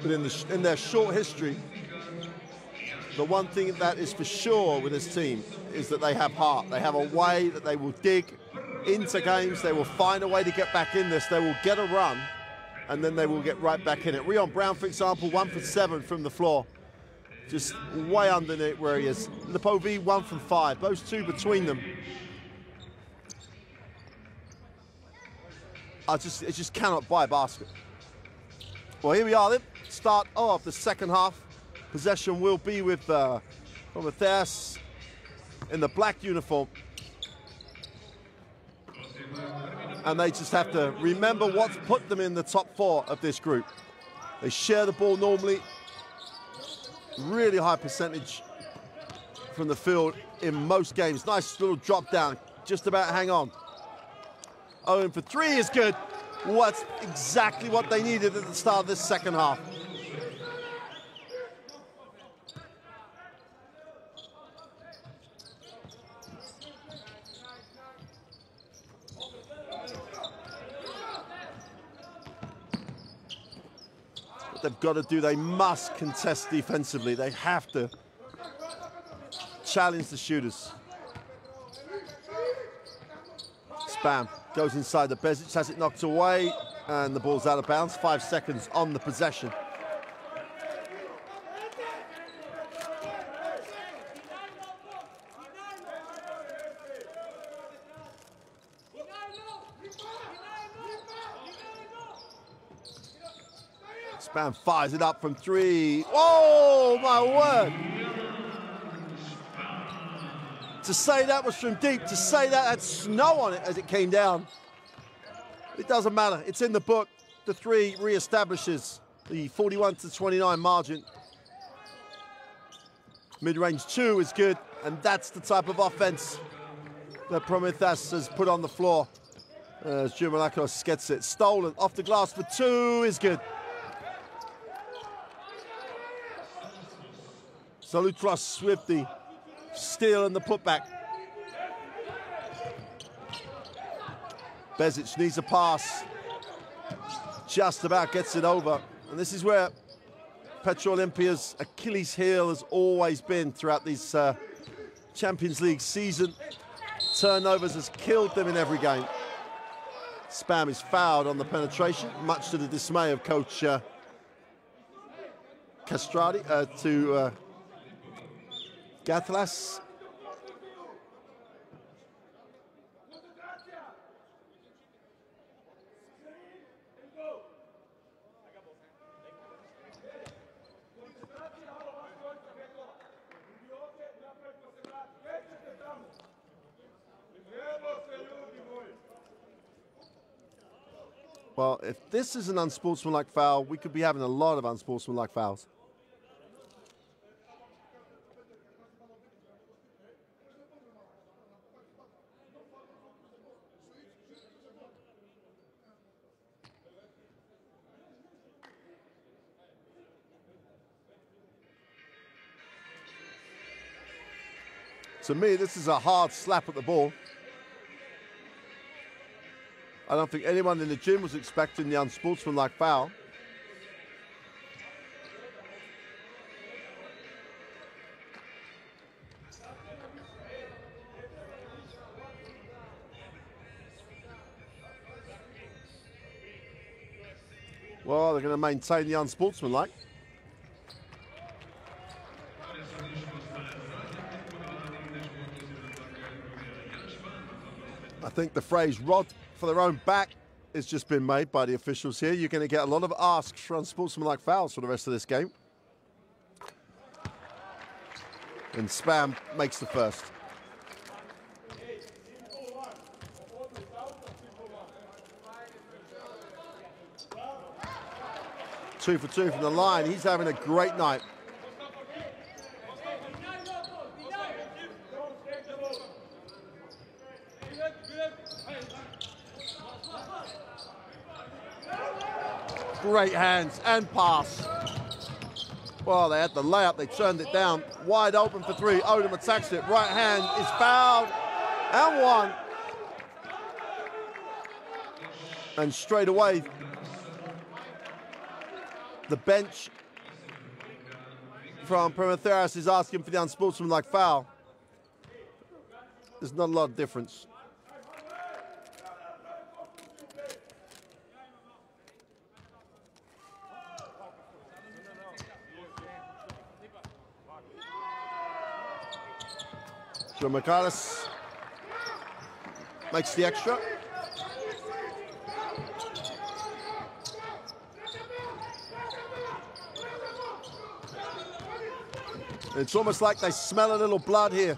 But in their short history, the one thing that is for sure with this team is that they have heart. They have a way that they will dig into games. They will find a way to get back in this. They will get a run, and then they will get right back in it. Rion Brown, for example, 1 for 7 from the floor. Just way underneath where he is. Lipovi, 1 from 5. Those 2 between them. It just cannot buy a basket. Well, here we are then. Start of the second half. Possession will be with Promitheas in the black uniform. And they just have to remember what's put them in the top 4 of this group. They share the ball normally. Really high percentage from the field in most games. Nice little drop down. Just about hang on. Owen for 3 is good. What's exactly what they needed at the start of this second half. They've got to do, they must contest defensively. They have to challenge the shooters. Spam goes inside the Bezic, has it knocked away, and the ball's out of bounds. 5 seconds on the possession. Spam fires it up from 3. Oh, my word. To say that was from deep, to say that had snow on it as it came down. It doesn't matter. It's in the book. The 3 reestablishes the 41-29 margin. Mid-range 2 is good, and that's the type of offense that Promitheas has put on the floor. As Jumalakos gets it. Stolen off the glass for 2 is good. Salutros with the steal and the putback. Bezic needs a pass. Just about gets it over. And this is where Petrol Olimpija's Achilles heel has always been throughout this Champions League season. Turnovers has killed them in every game. Spam is fouled on the penetration, much to the dismay of Coach Castrati to Gatlas. Well, if this is an unsportsmanlike foul, we could be having a lot of unsportsmanlike fouls. To me, this is a hard slap at the ball. I don't think anyone in the gym was expecting the unsportsmanlike foul. Well, they're going to maintain the unsportsmanlike. I think the phrase "rod for their own back" has just been made by the officials here. You're going to get a lot of asks for unsportsmanlike fouls for the rest of this game. And Spam makes the first. Two for two from the line. He's having a great night. Great hands and pass. Well, they had the layup, they turned it down. Wide open for three. Odom attacks it. Right hand is fouled and one. And straight away, the bench from Promitheas is asking for the unsportsmanlike foul. There's not a lot of difference. So Michalis makes the extra. It's almost like they smell a little blood here.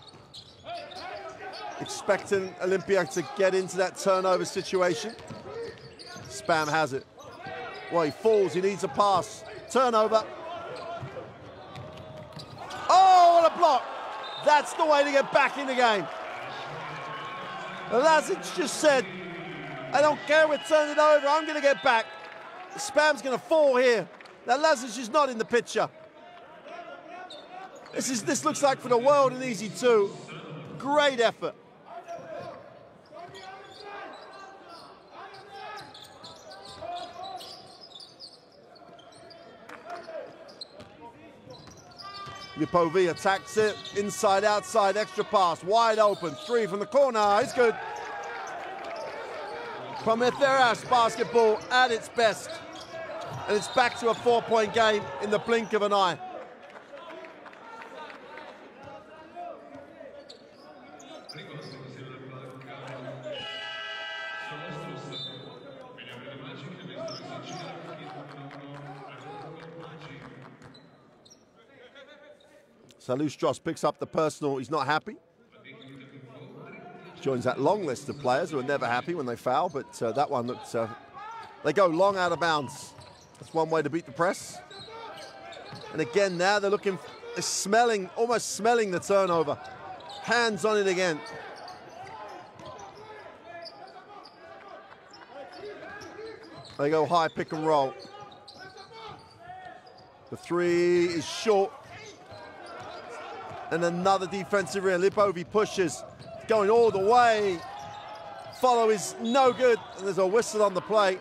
Expecting Olimpija to get into that turnover situation. Spam has it. Well, he falls, he needs a pass. Turnover. Oh, what a block! That's the way to get back in the game. Lazic just said, I don't care, we're turning it over, I'm going to get back. Spam's going to fall here. Now Lazic is not in the picture. This looks like for the world an easy two. Great effort. Lipovi attacks it, inside, outside, extra pass, wide open, three from the corner, it's good. Promitheas basketball at its best. And it's back to a 4-point game in the blink of an eye. Salustros picks up the personal. He's not happy. Joins that long list of players who are never happy when they foul, but that one looked... they go long out of bounds. That's one way to beat the press. And again, now they're looking... They're smelling, almost smelling the turnover. Hands on it again. They go high pick and roll. The three is short. And another defensive reel. Lipovi pushes, going all the way. Follow is no good, and there's a whistle on the play.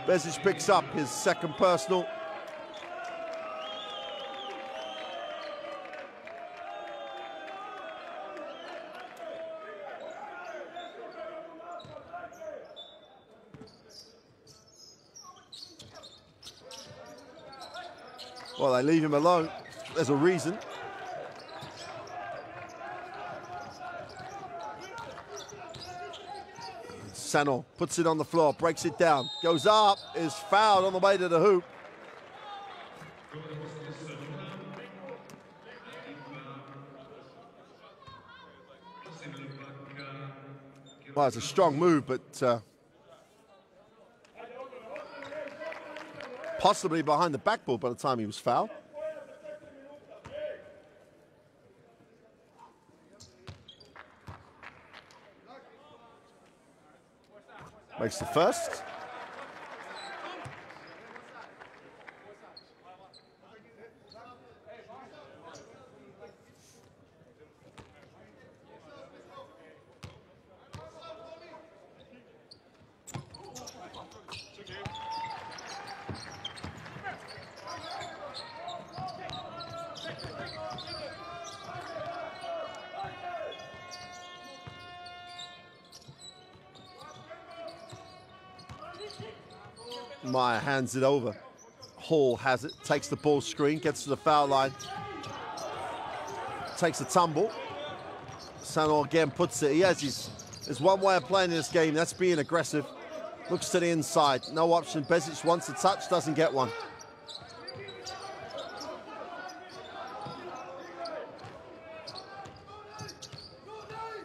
Bezic picks up his second personal. Well, they leave him alone. There's a reason. Sano puts it on the floor, breaks it down, goes up, is fouled on the way to the hoop. Well, it's a strong move, but possibly behind the backboard by the time he was fouled. Makes the first. Meyer hands it over. Hall has it, takes the ball screen, gets to the foul line. Takes a tumble. Sano again puts it. He has there's one way of playing in this game, that's being aggressive. Looks to the inside, no option. Bezic wants a touch, doesn't get one.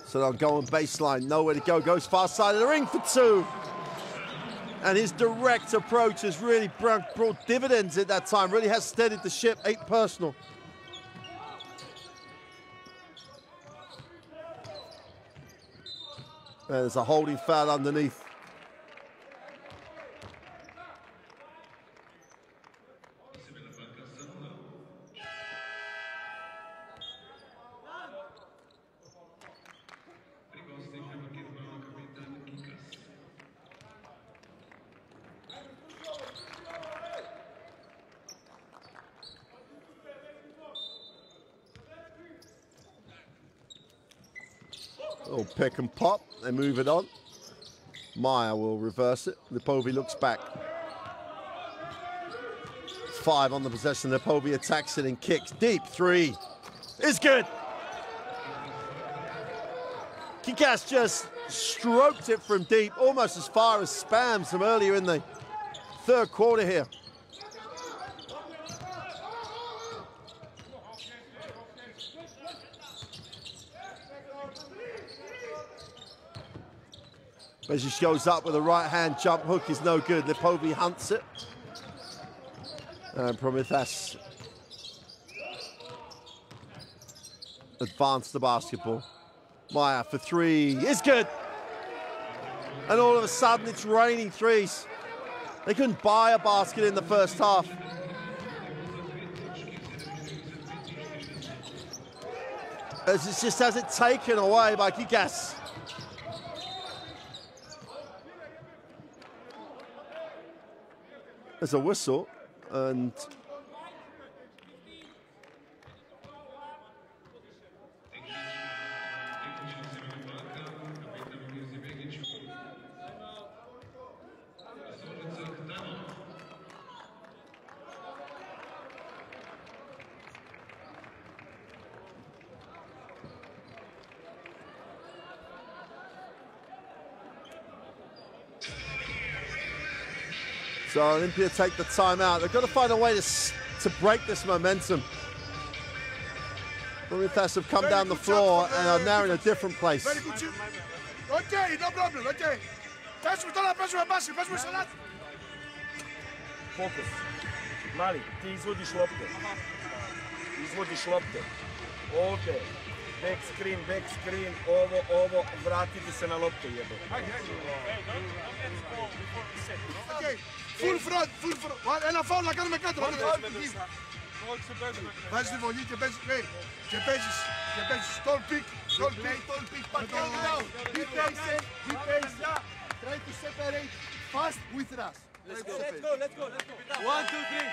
So they'll go on baseline, nowhere to go. Goes far side of the ring for two. And his direct approach has really brought dividends at that time. Really has steadied the ship, 8 personal. And there's a holding foul underneath. Little pick and pop, they move it on. Meyer will reverse it. Lipovi looks back. 5 on the possession. Lipovi attacks it and kicks. Deep 3 is good. Kikas just stroked it from deep, almost as far as Spams from earlier in the third quarter here. Bezic goes up with a right-hand jump hook, is no good. Lipovi hunts it. And Promitheas advanced the basketball. Meyer for 3 is good. And all of a sudden it's raining threes. They couldn't buy a basket in the first half. As it just has it taken away by Kikas. There's a whistle, and so Olimpija take the timeout. They've got to find a way to break this momentum. Promitheas have come down the floor and are now in a different place. Very good. Okay, no problem. Okay. Fokus. Mali, ti izvodiš lopte. Ovdje. Back screen, ovo, vratite se na lopte, jebo. Okay. Full front. Ένα φάουλ να κάνουμε κάτω. Βάζεις τη βολή και παίζεις. Και παίζεις. Tall pick. Be patient. Try to separate fast with us. Let's go. 1, 2, 3.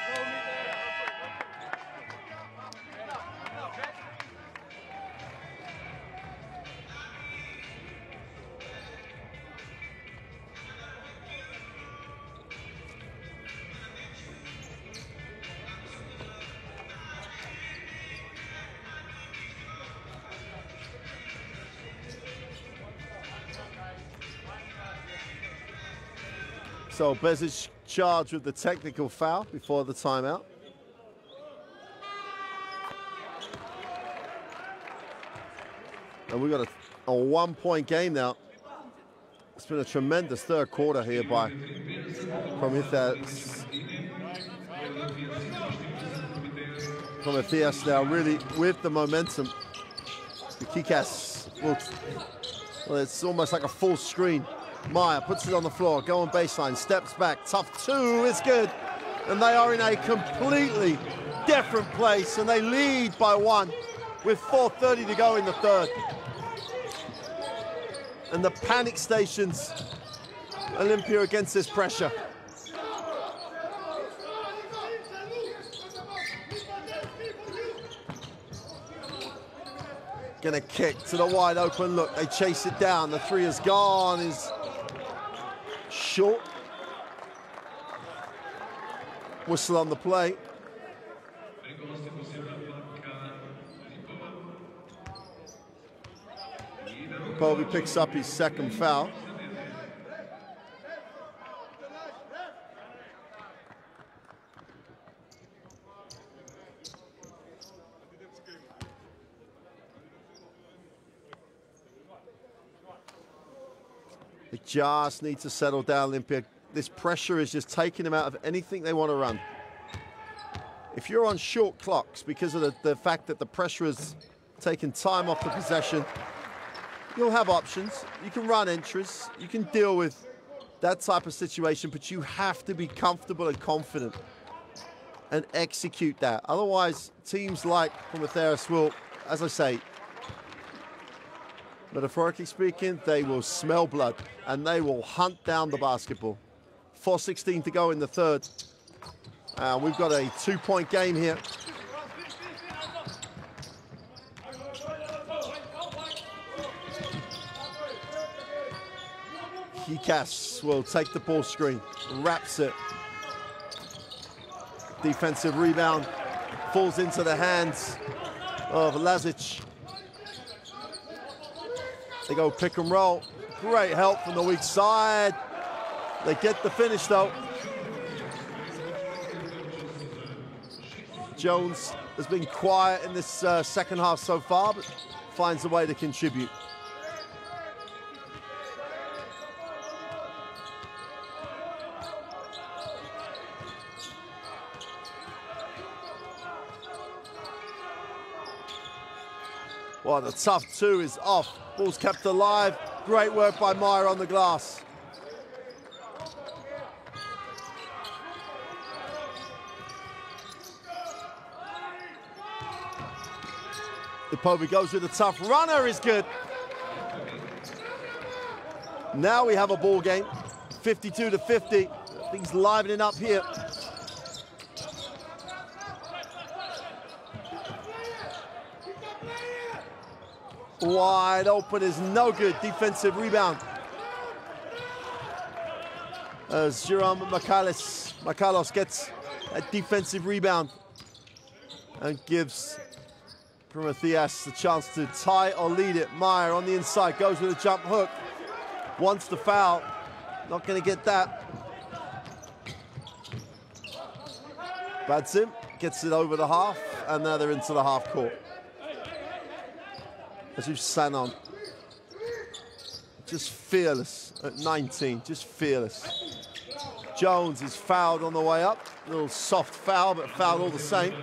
So Bezic charged with the technical foul before the timeout. And we've got a 1-point game now. It's been a tremendous third quarter here by Promitheas. Promitheas now really with the momentum. The Kikas well, it's almost like a full screen. Meyer puts it on the floor, going baseline, steps back, tough 2 is good. And they are in a completely different place, and they lead by 1 with 4:30 to go in the third. And the panic stations, Olimpija against this pressure. Gonna kick to the wide open look, they chase it down, the 3 is gone, is short. Whistle on the play. Povey picks up his second foul. They just need to settle down, Olimpija. This pressure is just taking them out of anything they want to run. If you're on short clocks because of the fact that the pressure is taking time off the possession, you'll have options. You can run entries. You can deal with that type of situation, but you have to be comfortable and confident and execute that. Otherwise, teams like Promitheas will, as I say, metaphorically speaking, they will smell blood and they will hunt down the basketball. 4:16 to go in the third. We've got a 2-point game here. Hikas will take the ball screen, wraps it. Defensive rebound, falls into the hands of Lazic. They go pick and roll. Great help from the weak side. They get the finish though. Jones has been quiet in this second half so far, but finds a way to contribute. Well, the tough two is off. Ball's kept alive. Great work by Meyer on the glass. Povey goes with a tough runner, is good. Now we have a ball game, 52-50. Things livening up here. Wide open is no good. Defensive rebound. As Jerome Makalos gets a defensive rebound and gives Promitheas the chance to tie or lead it. Meyer on the inside, goes with a jump hook. Wants the foul. Not going to get that. Badzim gets it over the half, and now they're into the half court. Aziz Sanon, just fearless at 19, just fearless. Jones is fouled on the way up. A little soft foul, but fouled all the same.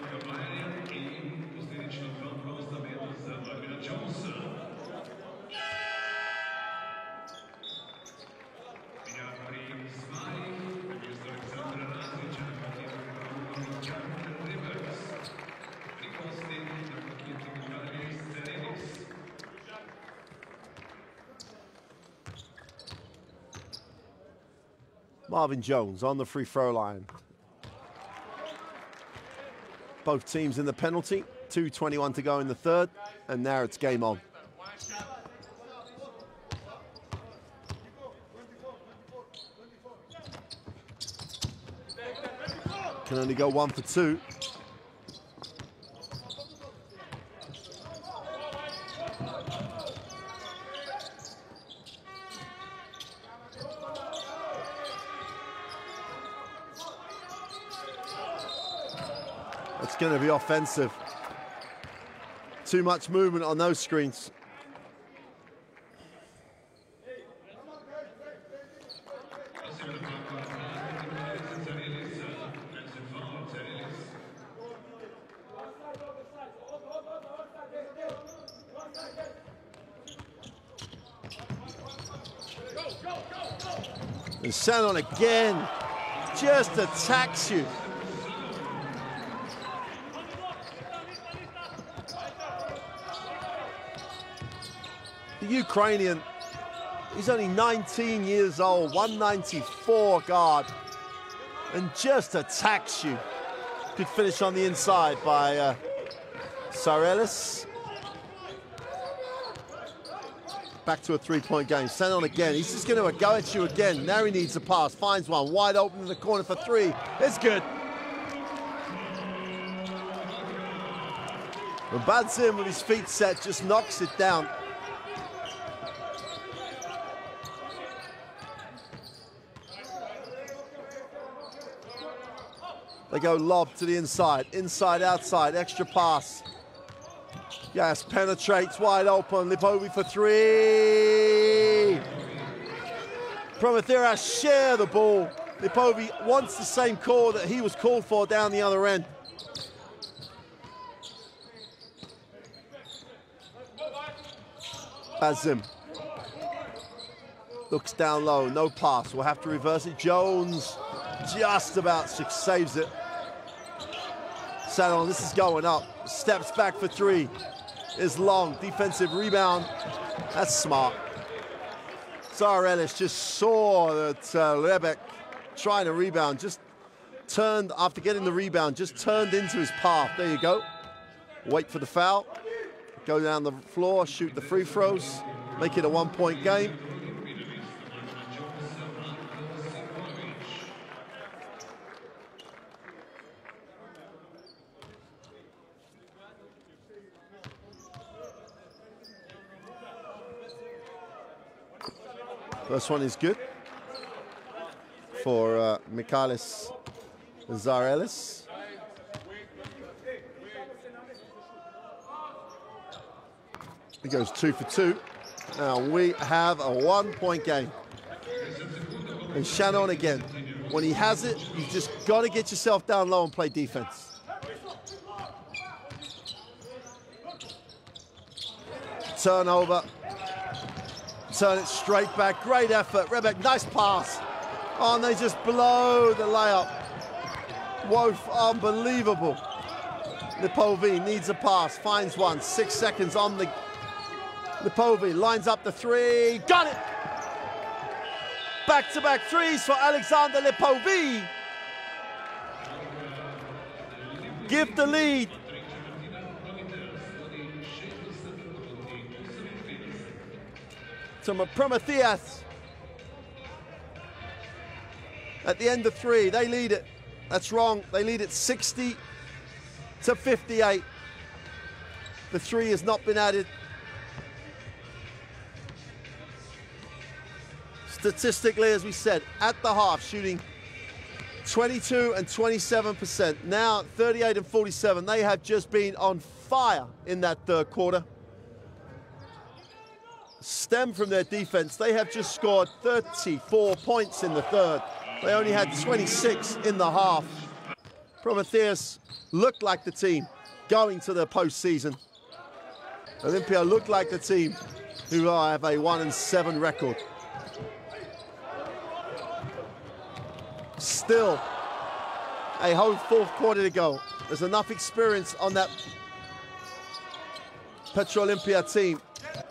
Marvin Jones on the free throw line. Both teams in the penalty. 2:21 to go in the third, and now it's game on. Can only go 1 for 2. It's going to be offensive. Too much movement on those screens. And Sanon again, just attacks you. The Ukrainian, he's only 19 years old, 194 guard, and just attacks you. Good finish on the inside by Sarelis. Back to a 3-point game. Sanon again. He's just going to go at you again. Now he needs a pass. Finds one. Wide open in the corner for 3. It's good. And Bazim with his feet set just knocks it down. They go lob to the inside, inside, outside, extra pass. Yes, penetrates wide open, Lipovi for three. Promitheas share the ball. Lipovi wants the same call that he was called for down the other end. Bazim looks down low, no pass, we'll have to reverse it. Jones just about saves it. Sanon, this is going up, steps back for three, is long, defensive rebound, that's smart. Zarelis just saw that Rebek trying to rebound, just turned, after getting the rebound, just turned into his path. There you go. Wait for the foul, go down the floor, shoot the free throws, make it a one-point game. First one is good for Michalis Zarelis. He goes 2 for 2. Now we have a one-point game. And Shannon again. When he has it, you just got to get yourself down low and play defense. Turnover. Turn it straight back. Great effort. Rebek, nice pass. Oh, and they just blow the layup. Wolf, unbelievable. Lipovi needs a pass, finds one. 6 seconds on the... Lipovi lines up the three. Got it! Back-to-back threes for Alexander Lipovi. Give the lead. To Promitheas. At the end of three, they lead it. That's wrong. They lead it 60 to 58. The three has not been added. Statistically, as we said, at the half, shooting 22 and 27%. Now 38 and 47. They have just been on fire in that third quarter. Stem from their defense. They have just scored 34 points in the third. They only had 26 in the half. Promitheas looked like the team going to the postseason. Olimpija looked like the team who have a 1-7 record. Still a whole fourth quarter to go. There's enough experience on that Petrol Olimpija team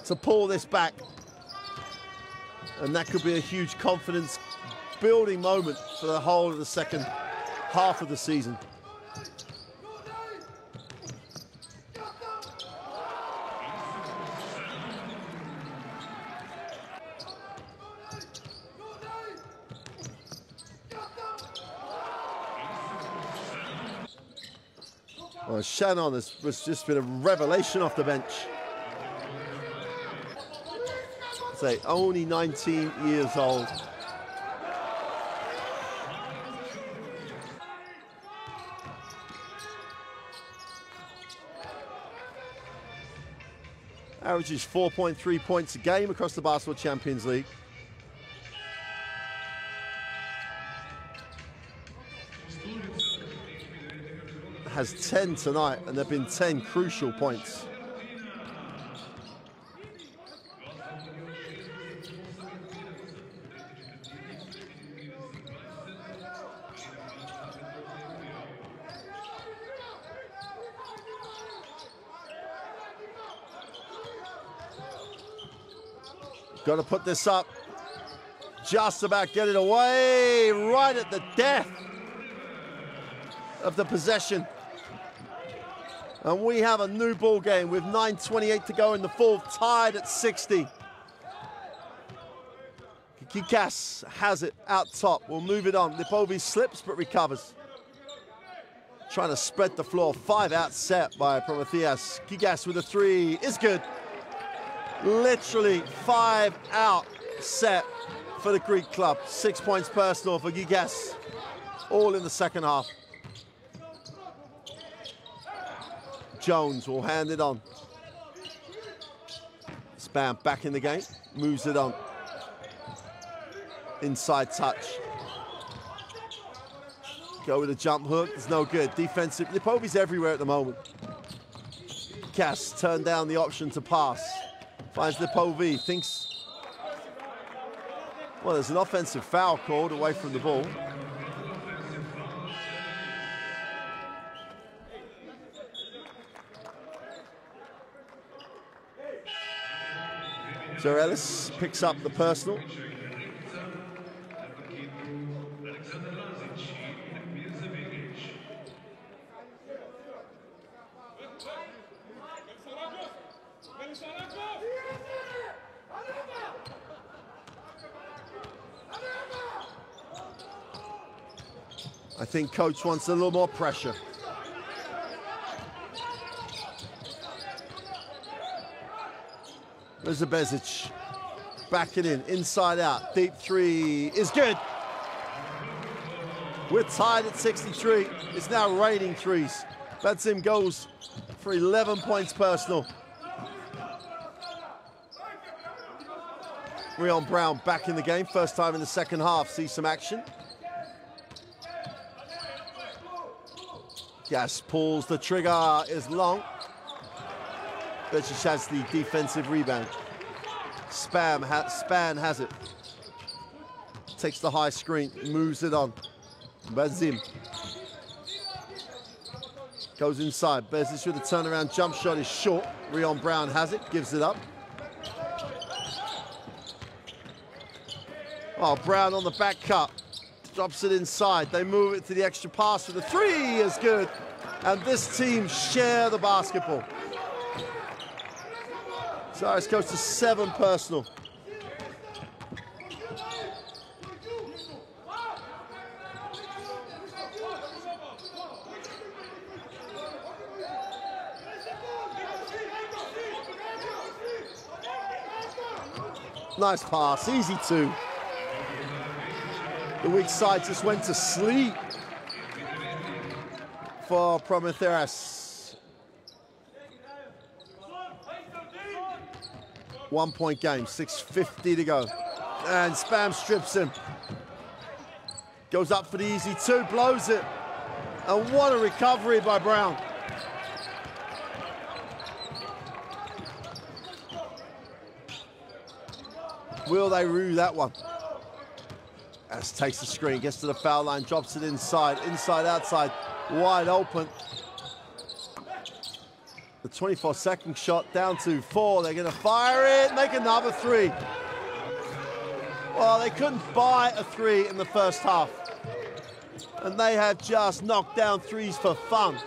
to pull this back. And that could be a huge confidence building moment for the whole of the second half of the season. Well, Shannon has just been a revelation off the bench. Say, only 19 years old. Averages 4.3 points a game across the Basketball Champions League. Has 10 tonight, and there have been 10 crucial points. Got to put this up. Just about get it away, right at the death of the possession. And we have a new ball game with 9:28 to go in the fourth, tied at 60. Kikas has it out top. We'll move it on. Lipovi slips but recovers. trying to spread the floor. 5 out set by Promitheas. Gigas with a 3 is good. Literally 5 out set for the Greek club. 6 points personal for Gigas. All in the second half. Jones will hand it on. Spam back in the game, moves it on. Inside touch. Go with a jump hook, it's no good. Defensive, Lipovi's everywhere at the moment. Cass turned down the option to pass. Finds Lipovi, thinks, well, there's an offensive foul called away from the ball. Ellis picks up the personal. I think coach wants a little more pressure. There's a Bezic. Back it in, inside out. Deep 3 is good. We're tied at 63. It's now raining threes. Badzim goes for 11 points personal. Rion Brown back in the game. First time in the second half. See some action. Gas pulls the trigger, is long. Bezic has the defensive rebound. Span has it. Takes the high screen, moves it on. Bazim goes inside. Bezic with a turnaround jump shot is short. Rion Brown has it, gives it up. Oh, Brown on the back cut. Drops it inside. They move it to the extra pass for the 3 is good. And this team share the basketball. Cyrus goes to 7 personal. Nice pass, easy 2. The weak side just went to sleep for Promitheas. 1 point game, 6:50 to go. And Spam strips him. Goes up for the easy 2, blows it. And what a recovery by Brown. Will they rue that one? As takes the screen, gets to the foul line, drops it inside, outside, wide open. The 24-second shot down to 4. They're going to fire it, make another 3. Well, they couldn't buy a 3 in the first half. And they have just knocked down 3s for fun.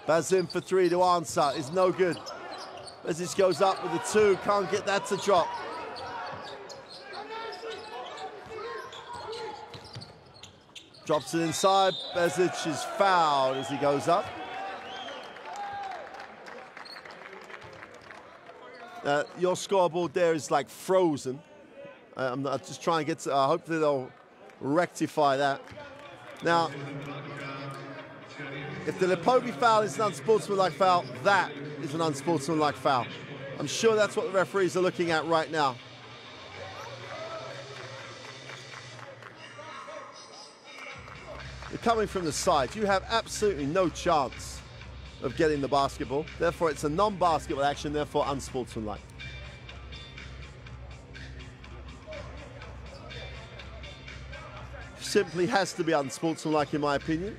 Bazim for 3 to answer is no good. Bezic goes up with the 2, can't get that to drop. Drops it inside, Bezic is fouled as he goes up. Your scoreboard there is like frozen. I'm just trying to get to, hopefully they'll rectify that. Now, if the Lipovi foul is an unsportsmanlike foul, that is an unsportsmanlike foul. I'm sure that's what the referees are looking at right now. You're coming from the side. You have absolutely no chance of getting the basketball. Therefore, it's a non-basketball action, therefore unsportsmanlike. Simply has to be unsportsmanlike in my opinion.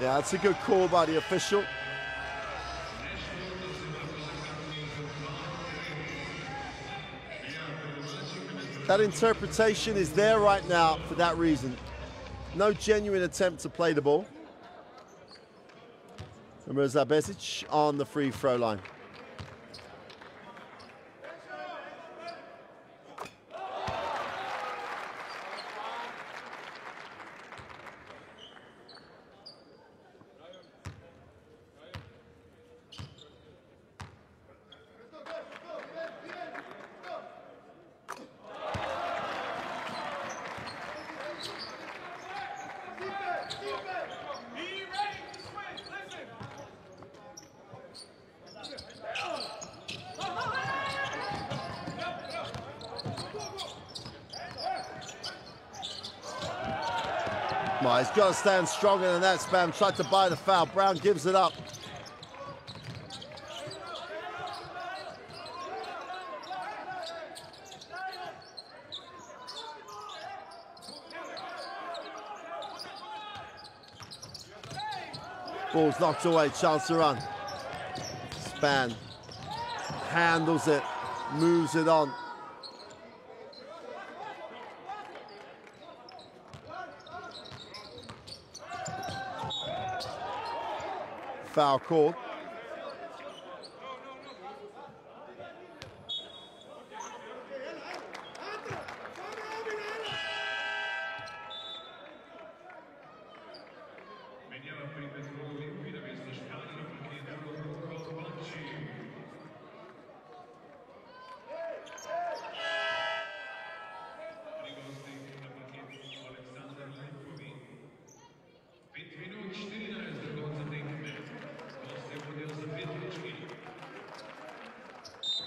Yeah, that's a good call by the official. That interpretation is there right now for that reason. No genuine attempt to play the ball. And Mirza Bezic on the free throw line. Well, he's got to stand stronger than that, Spam. Tried to buy the foul. Brown gives it up. Ball's knocked away, chance to run. Span handles it, moves it on. Foul called.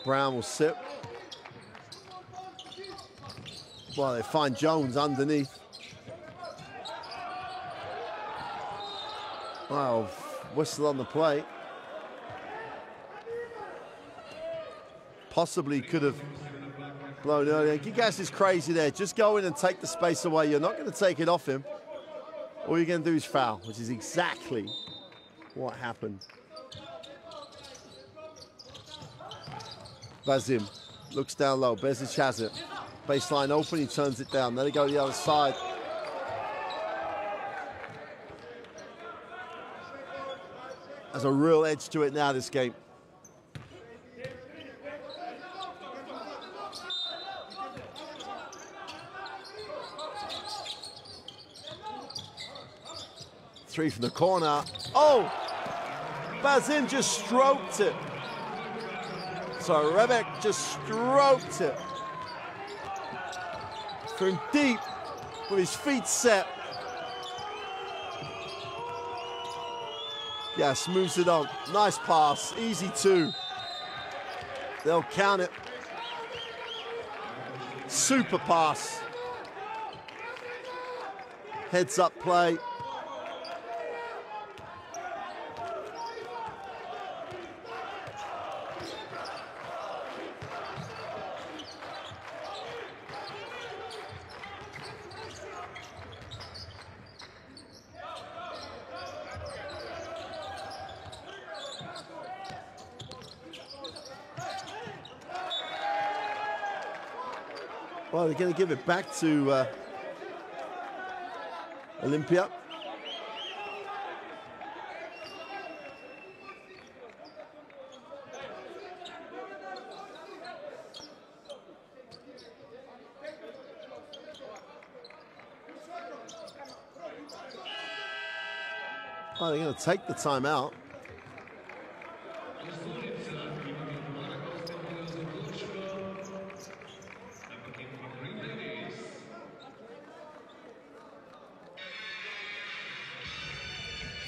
Brown will sit. Well, they find Jones underneath. Wow, whistle on the play. Possibly could have blown earlier. Gigas is crazy there. Just go in and take the space away. You're not going to take it off him. All you're going to do is foul, which is exactly what happened. Bazim looks down low. Bezic has it. Baseline open, he turns it down. Then they go to the other side. There's a real edge to it now, this game. Three from the corner. Oh! Bazim just stroked it. So Rebek just stroked it. From deep, with his feet set. Yes, moves it on. Nice pass, easy two. They'll count it. Super pass. Heads up play. Well, they're going to give it back to Olimpija. Oh, they're going to take the timeout.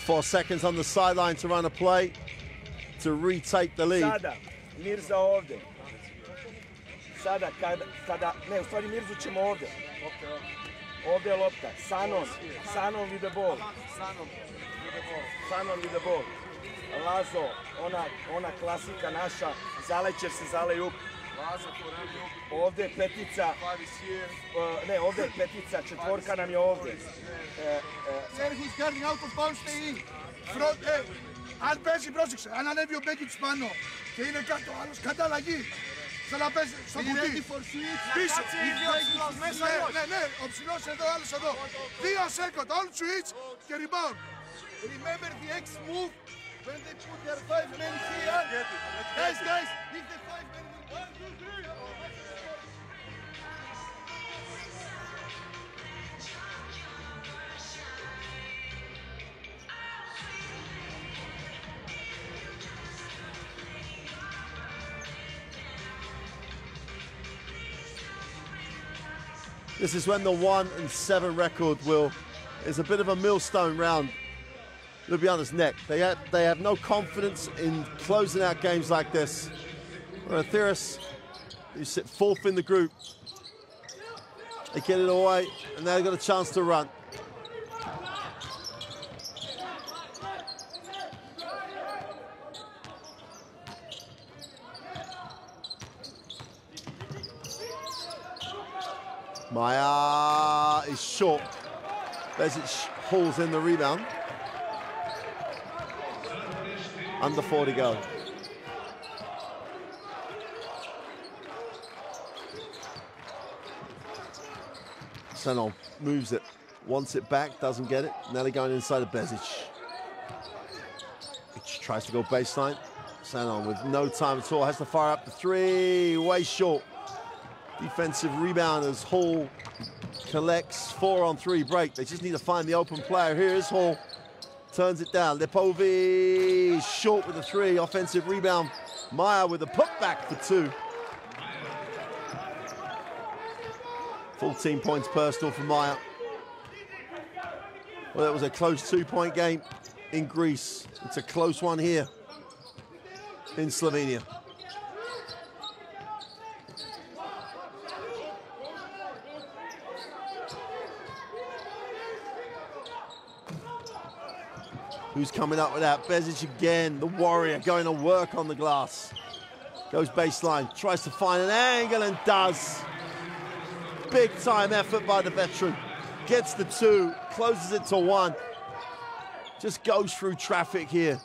Four seconds on the sideline to run a play to retake the lead. Sada, Mirza ovdje. Sada, ne, u stvari Mirzu ćemo ovdje. Ovdje je lopta. Sanon with the ball. Sanon with the ball. Lazo, ona klasika naša, zalećer se zaleju. Ovdje je petica, ne, ovdje je petica, četvorka nam je ovdje. Ξέρει who's guarding out of bounds, stay in. Front, αν παίζει, πρόσεξε, αν ανέβει ο Μπέκιτς πάνω και είναι κάτω, άλλος κατά αλλαγή. Σαν να παίζει στο κουτί. Πίσω. Ναι, ο ψηλός εδώ, άλλος εδώ. 2 second, all switch και rebound. Remember the X move when they put their 5 men here. Guys, if the 5 men will 1, 2, 3. This is when the 1-7 record is a bit of a millstone round Ljubljana's neck. They have no confidence in closing out games like this. Promitheas, who sit 4th in the group, they get it away, and now they've got a chance to run. Maya is short. Bezic hauls in the rebound. Under 4 to go. Sanon moves it, wants it back, doesn't get it. Now they're going inside of Bezic. He tries to go baseline. Sanon with no time at all, has to fire up the 3, way short. Defensive rebound as Hall collects 4-on-3 break. They just need to find the open player. Here is Hall. Turns it down. Lipovi short with the 3. Offensive rebound. Maya with a putback for 2. 14 points personal for Maya. Well, that was a close 2-point game in Greece. It's a close one here in Slovenia. Who's coming up with that? Bezic again, the warrior, going to work on the glass. Goes baseline, tries to find an angle and does. Big time effort by the veteran. Gets the 2, closes it to 1. Just goes through traffic here.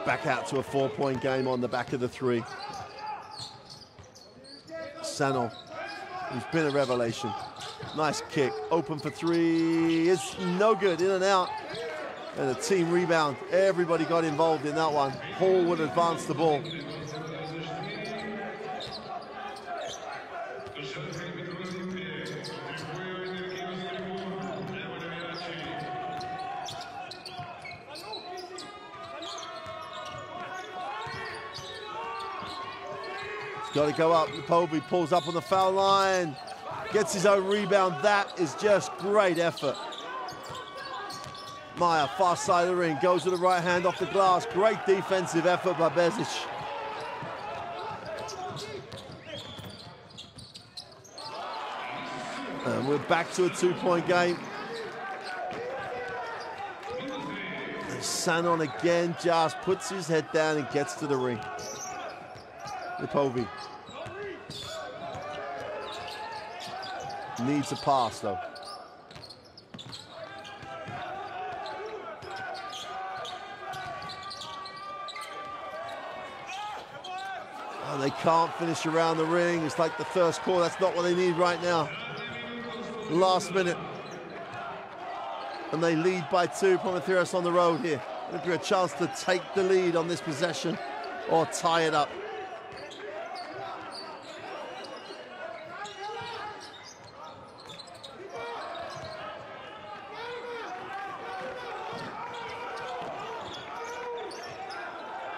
Back out to a 4-point game on the back of the 3. Sanon, who's been a revelation. Nice kick, open for 3. It's no good, in and out. And a team rebound. Everybody got involved in that one. Hall would advance the ball. Got to go up. Lipovi pulls up on the foul line. Gets his own rebound. That is just great effort. Maya, far side of the ring, goes with the right hand off the glass. Great defensive effort by Bezic. And we're back to a 2-point game. And Sanon again just puts his head down and gets to the ring. Lipovi needs a pass though. And they can't finish around the ring. It's like the first call. That's not what they need right now. Last minute. And they lead by 2. Promitheas on the road here. Looking for a chance to take the lead on this possession or tie it up.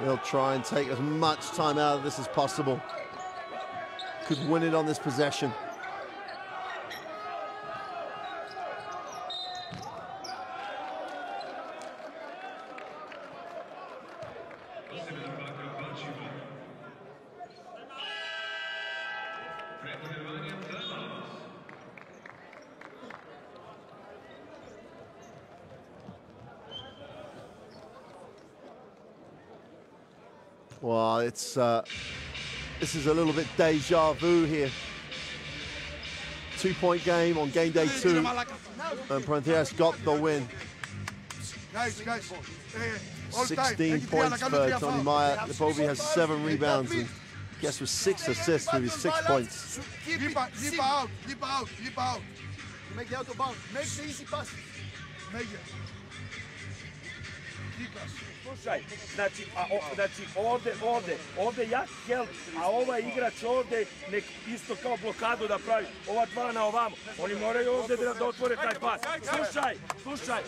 They'll try and take as much time out of this as possible. Could win it on this possession. Well, it's this is a little bit deja vu here. 2-point game on game day 2, and Promitheas got the win. Guys, 16 points for Tony Meyer. Lipovi has 7 rebounds and guess with 6 assists with his 6 points. Keep out. Make the out of bounds. Make the easy pass. Make it. Slušaj, znači ovde jak help, a ovaj igrač ovde nek isto kao blokadu da pravi, ova dva na ovamo. Oni moraju ovde da otvore taj pas. Slušaj,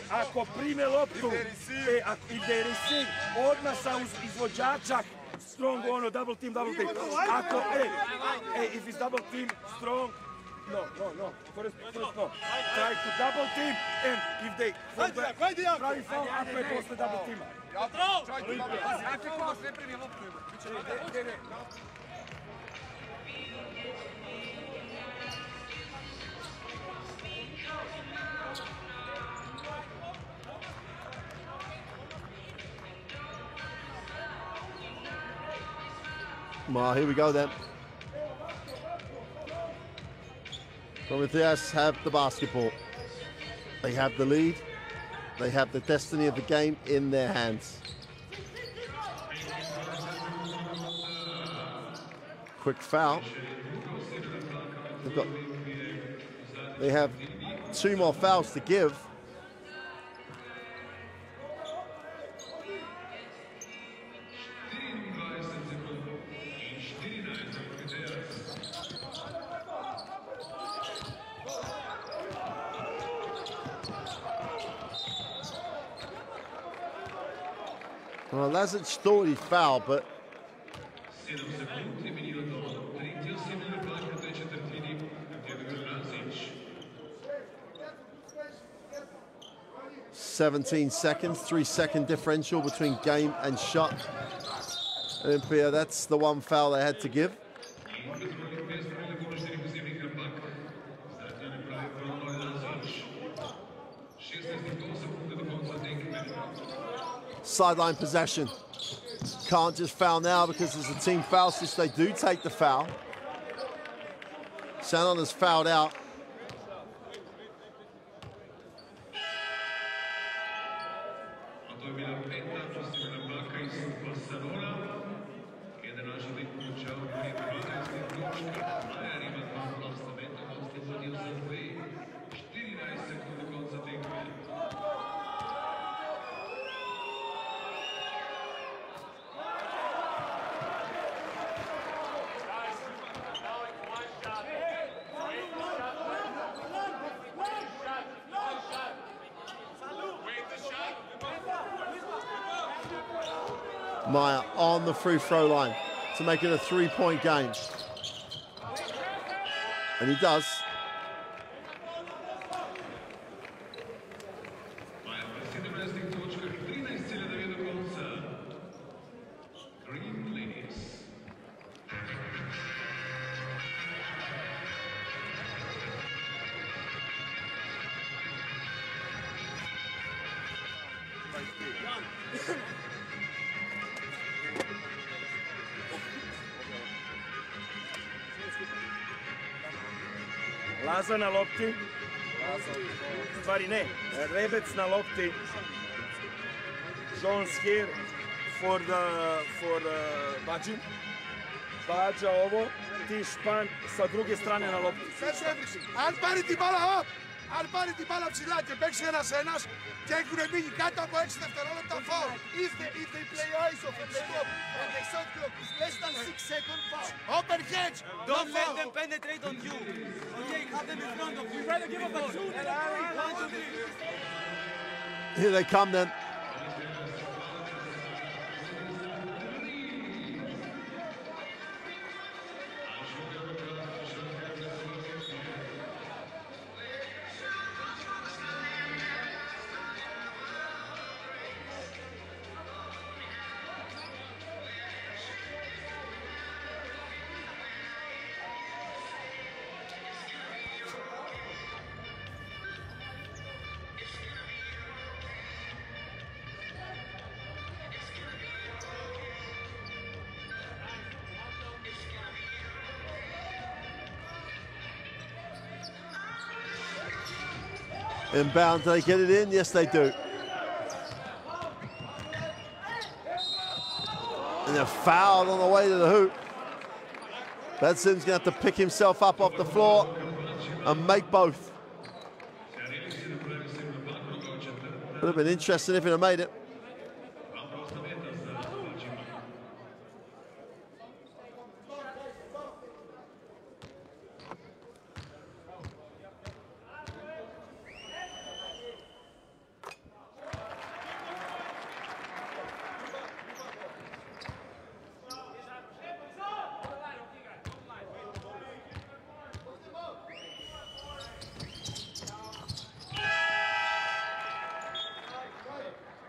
ako prime loptu, ide receive, odmah sa izvođača, strong ono, double team. Ako, if it's double team, strong, no. First no. Try to double team, and if they pravi foul, ako je posle double teama. Well, here we go then. Promitheas have the basketball. They have the lead. They have the destiny of the game in their hands. Quick foul. They have 2 more fouls to give. Well, Lazic thought he fouled, but 17 seconds, 3-second differential between game and shot. Olimpija, that's the 1 foul they had to give. Sideline possession. Can't just foul now because there's a team foul, since they do take the foul. Shannon has fouled out. Meyer on the free throw line to make it a 3-point game. And he does. Laza na lopti, stvari ne, Rebec na lopti. Jones here for Bađin. Bađa ovo, ti Špan sa druge strane na lopti. Αν πάρει την μπάλα up, αν πάρει την μπάλα ψηλά και παίξει ένας και έχουν μείνει κάτω από 6 δευτερόλεπτα foul. If they play iso and they stop and the shot clock is less than 6 seconds, foul. Open hedge. Don't let them penetrate on you. Okay, have them in front of you. Rather give up a shoot. 1, 2, 3. Here they come then. Inbound, do they get it in? Yes, they do. And they're fouled on the way to the hoop. Benson's going to have to pick himself up off the floor and make both. Would have been interesting if he'd have made it.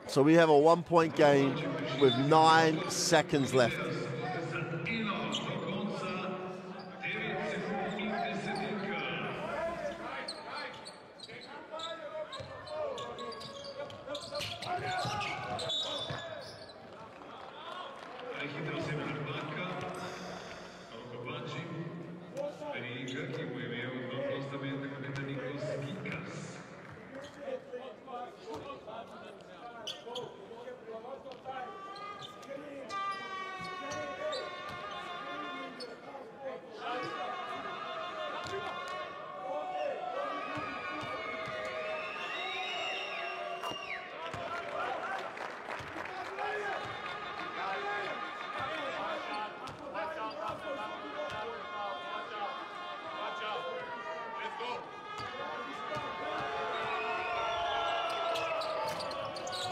So we have a 1-point game with 9 seconds left.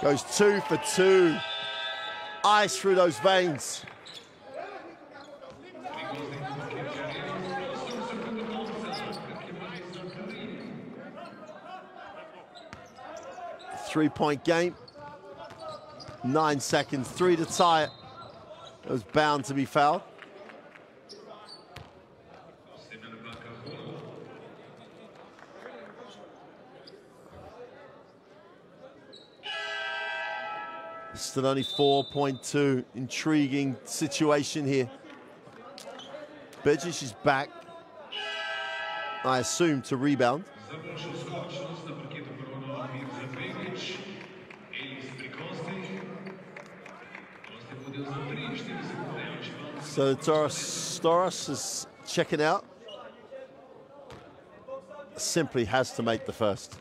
Goes 2 for 2. Ice through those veins. Three-point game. 9 seconds, 3 to tie it. It was bound to be fouled. Still only 4.2. Intriguing situation here. Bejic is back, I assume, to rebound. So Storas is checking out. Simply has to make the first.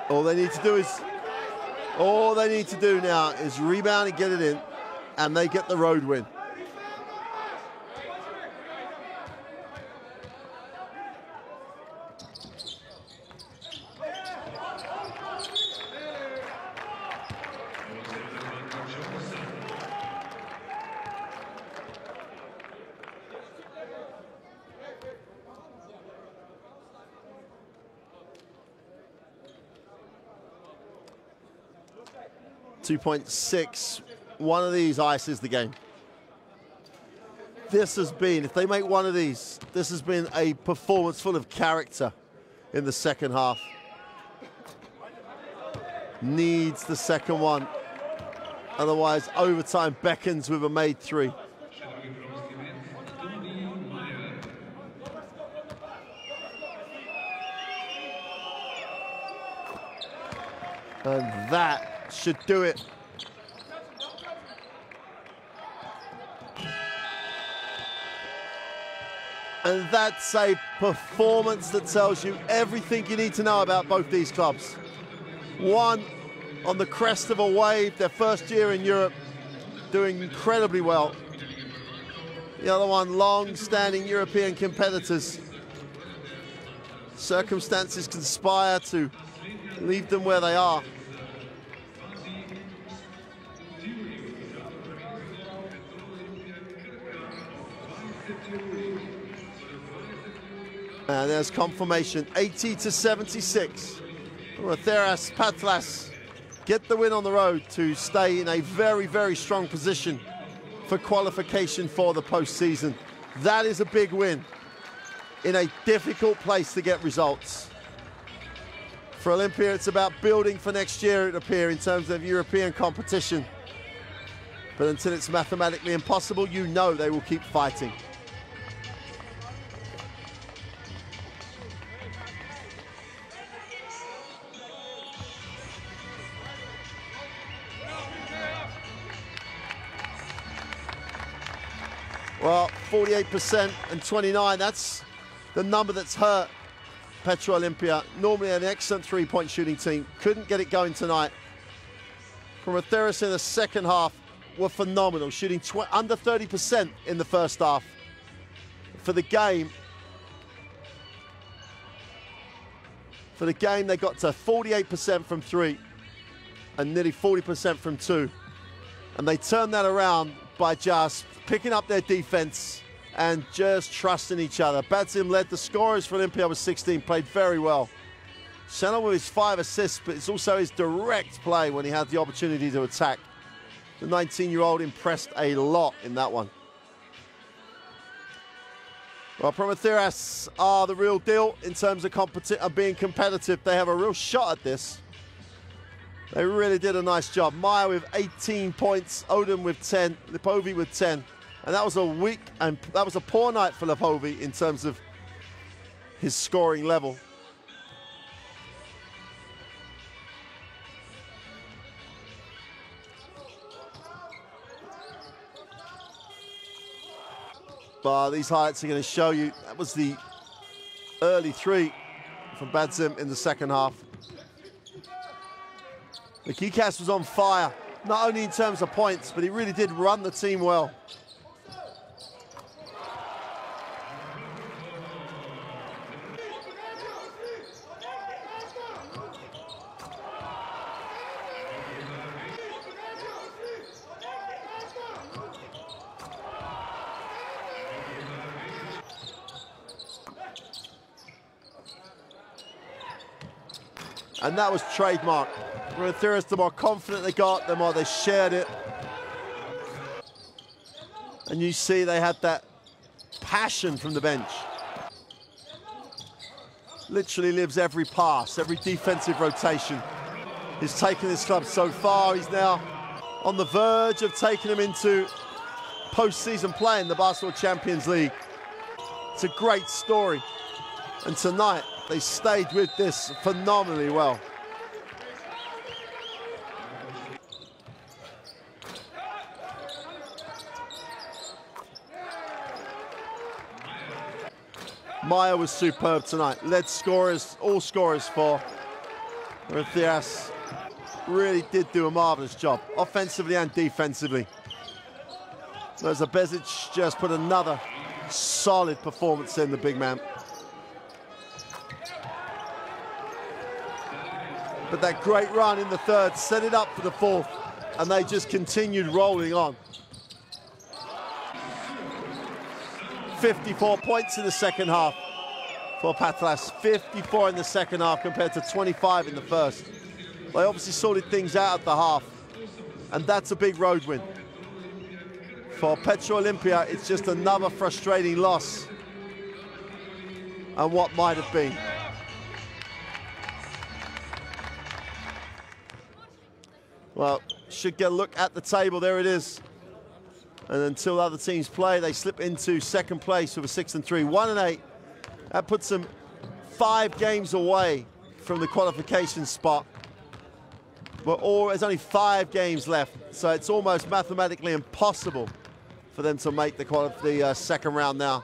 All they need to do now is rebound and get it in, and they get the road win. .6. One of these ices the game. This has been, if they make one of these, this has been a performance full of character in the second half. Needs the second one. Otherwise, overtime beckons with a made 3. And that should do it. And that's a performance that tells you everything you need to know about both these clubs. One on the crest of a wave, their first year in Europe, doing incredibly well. The other one, long-standing European competitors. Circumstances conspire to leave them where they are. And there's confirmation, 80-76. Promitheas Patras get the win on the road to stay in a very, very strong position for qualification for the postseason. That is a big win in a difficult place to get results. For Olimpija, it's about building for next year, it appears, in terms of European competition. But until it's mathematically impossible, you know they will keep fighting. Well, 48% and 29, that's the number that's hurt Petrol Olimpija. Normally an excellent three-point shooting team. Couldn't get it going tonight. Promitheas in the second half were phenomenal, shooting under 30% in the first half. For the game, they got to 48% from three and nearly 40% from two. And they turned that around by just picking up their defense and just trusting each other. Badzim led the scorers for Olimpija with 16, played very well. Shannon with his 5 assists, but it's also his direct play when he had the opportunity to attack. The 19-year-old impressed a lot in that one. Well, Promitheas are the real deal in terms of being competitive. They have a real shot at this. They really did a nice job. Maya with 18 points, Odin with 10, Lipovi with 10. And that was a poor night for Lipovi in terms of his scoring level. But these highlights are going to show you that was the early three from Badzim in the second half. The Kikas was on fire, not only in terms of points, but he really did run the team well. And that was trademark. Promitheas, the more confident they got, the more they shared it. And you see they had that passion from the bench. Literally lives every pass, every defensive rotation. He's taken this club so far. He's now on the verge of taking them into postseason play in the Basketball Champions League. It's a great story. And tonight, they stayed with this phenomenally well. Maya was superb tonight. Led scorers, all scorers for Promitheas. Really did do a marvelous job, offensively and defensively. There's a Bezic just put another solid performance in, the big man. But that great run in the third set it up for the fourth, and they just continued rolling on. 54 points in the second half for Patras. 54 in the second half compared to 25 in the first. They obviously sorted things out at the half, and that's a big road win. For Petrol Olimpija, it's just another frustrating loss and what might have been. Well, should get a look at the table. There it is. And until other teams play, they slip into second place with a 6-3, 1-8. That puts them 5 games away from the qualification spot. But there's only 5 games left, so it's almost mathematically impossible for them to make the second round now.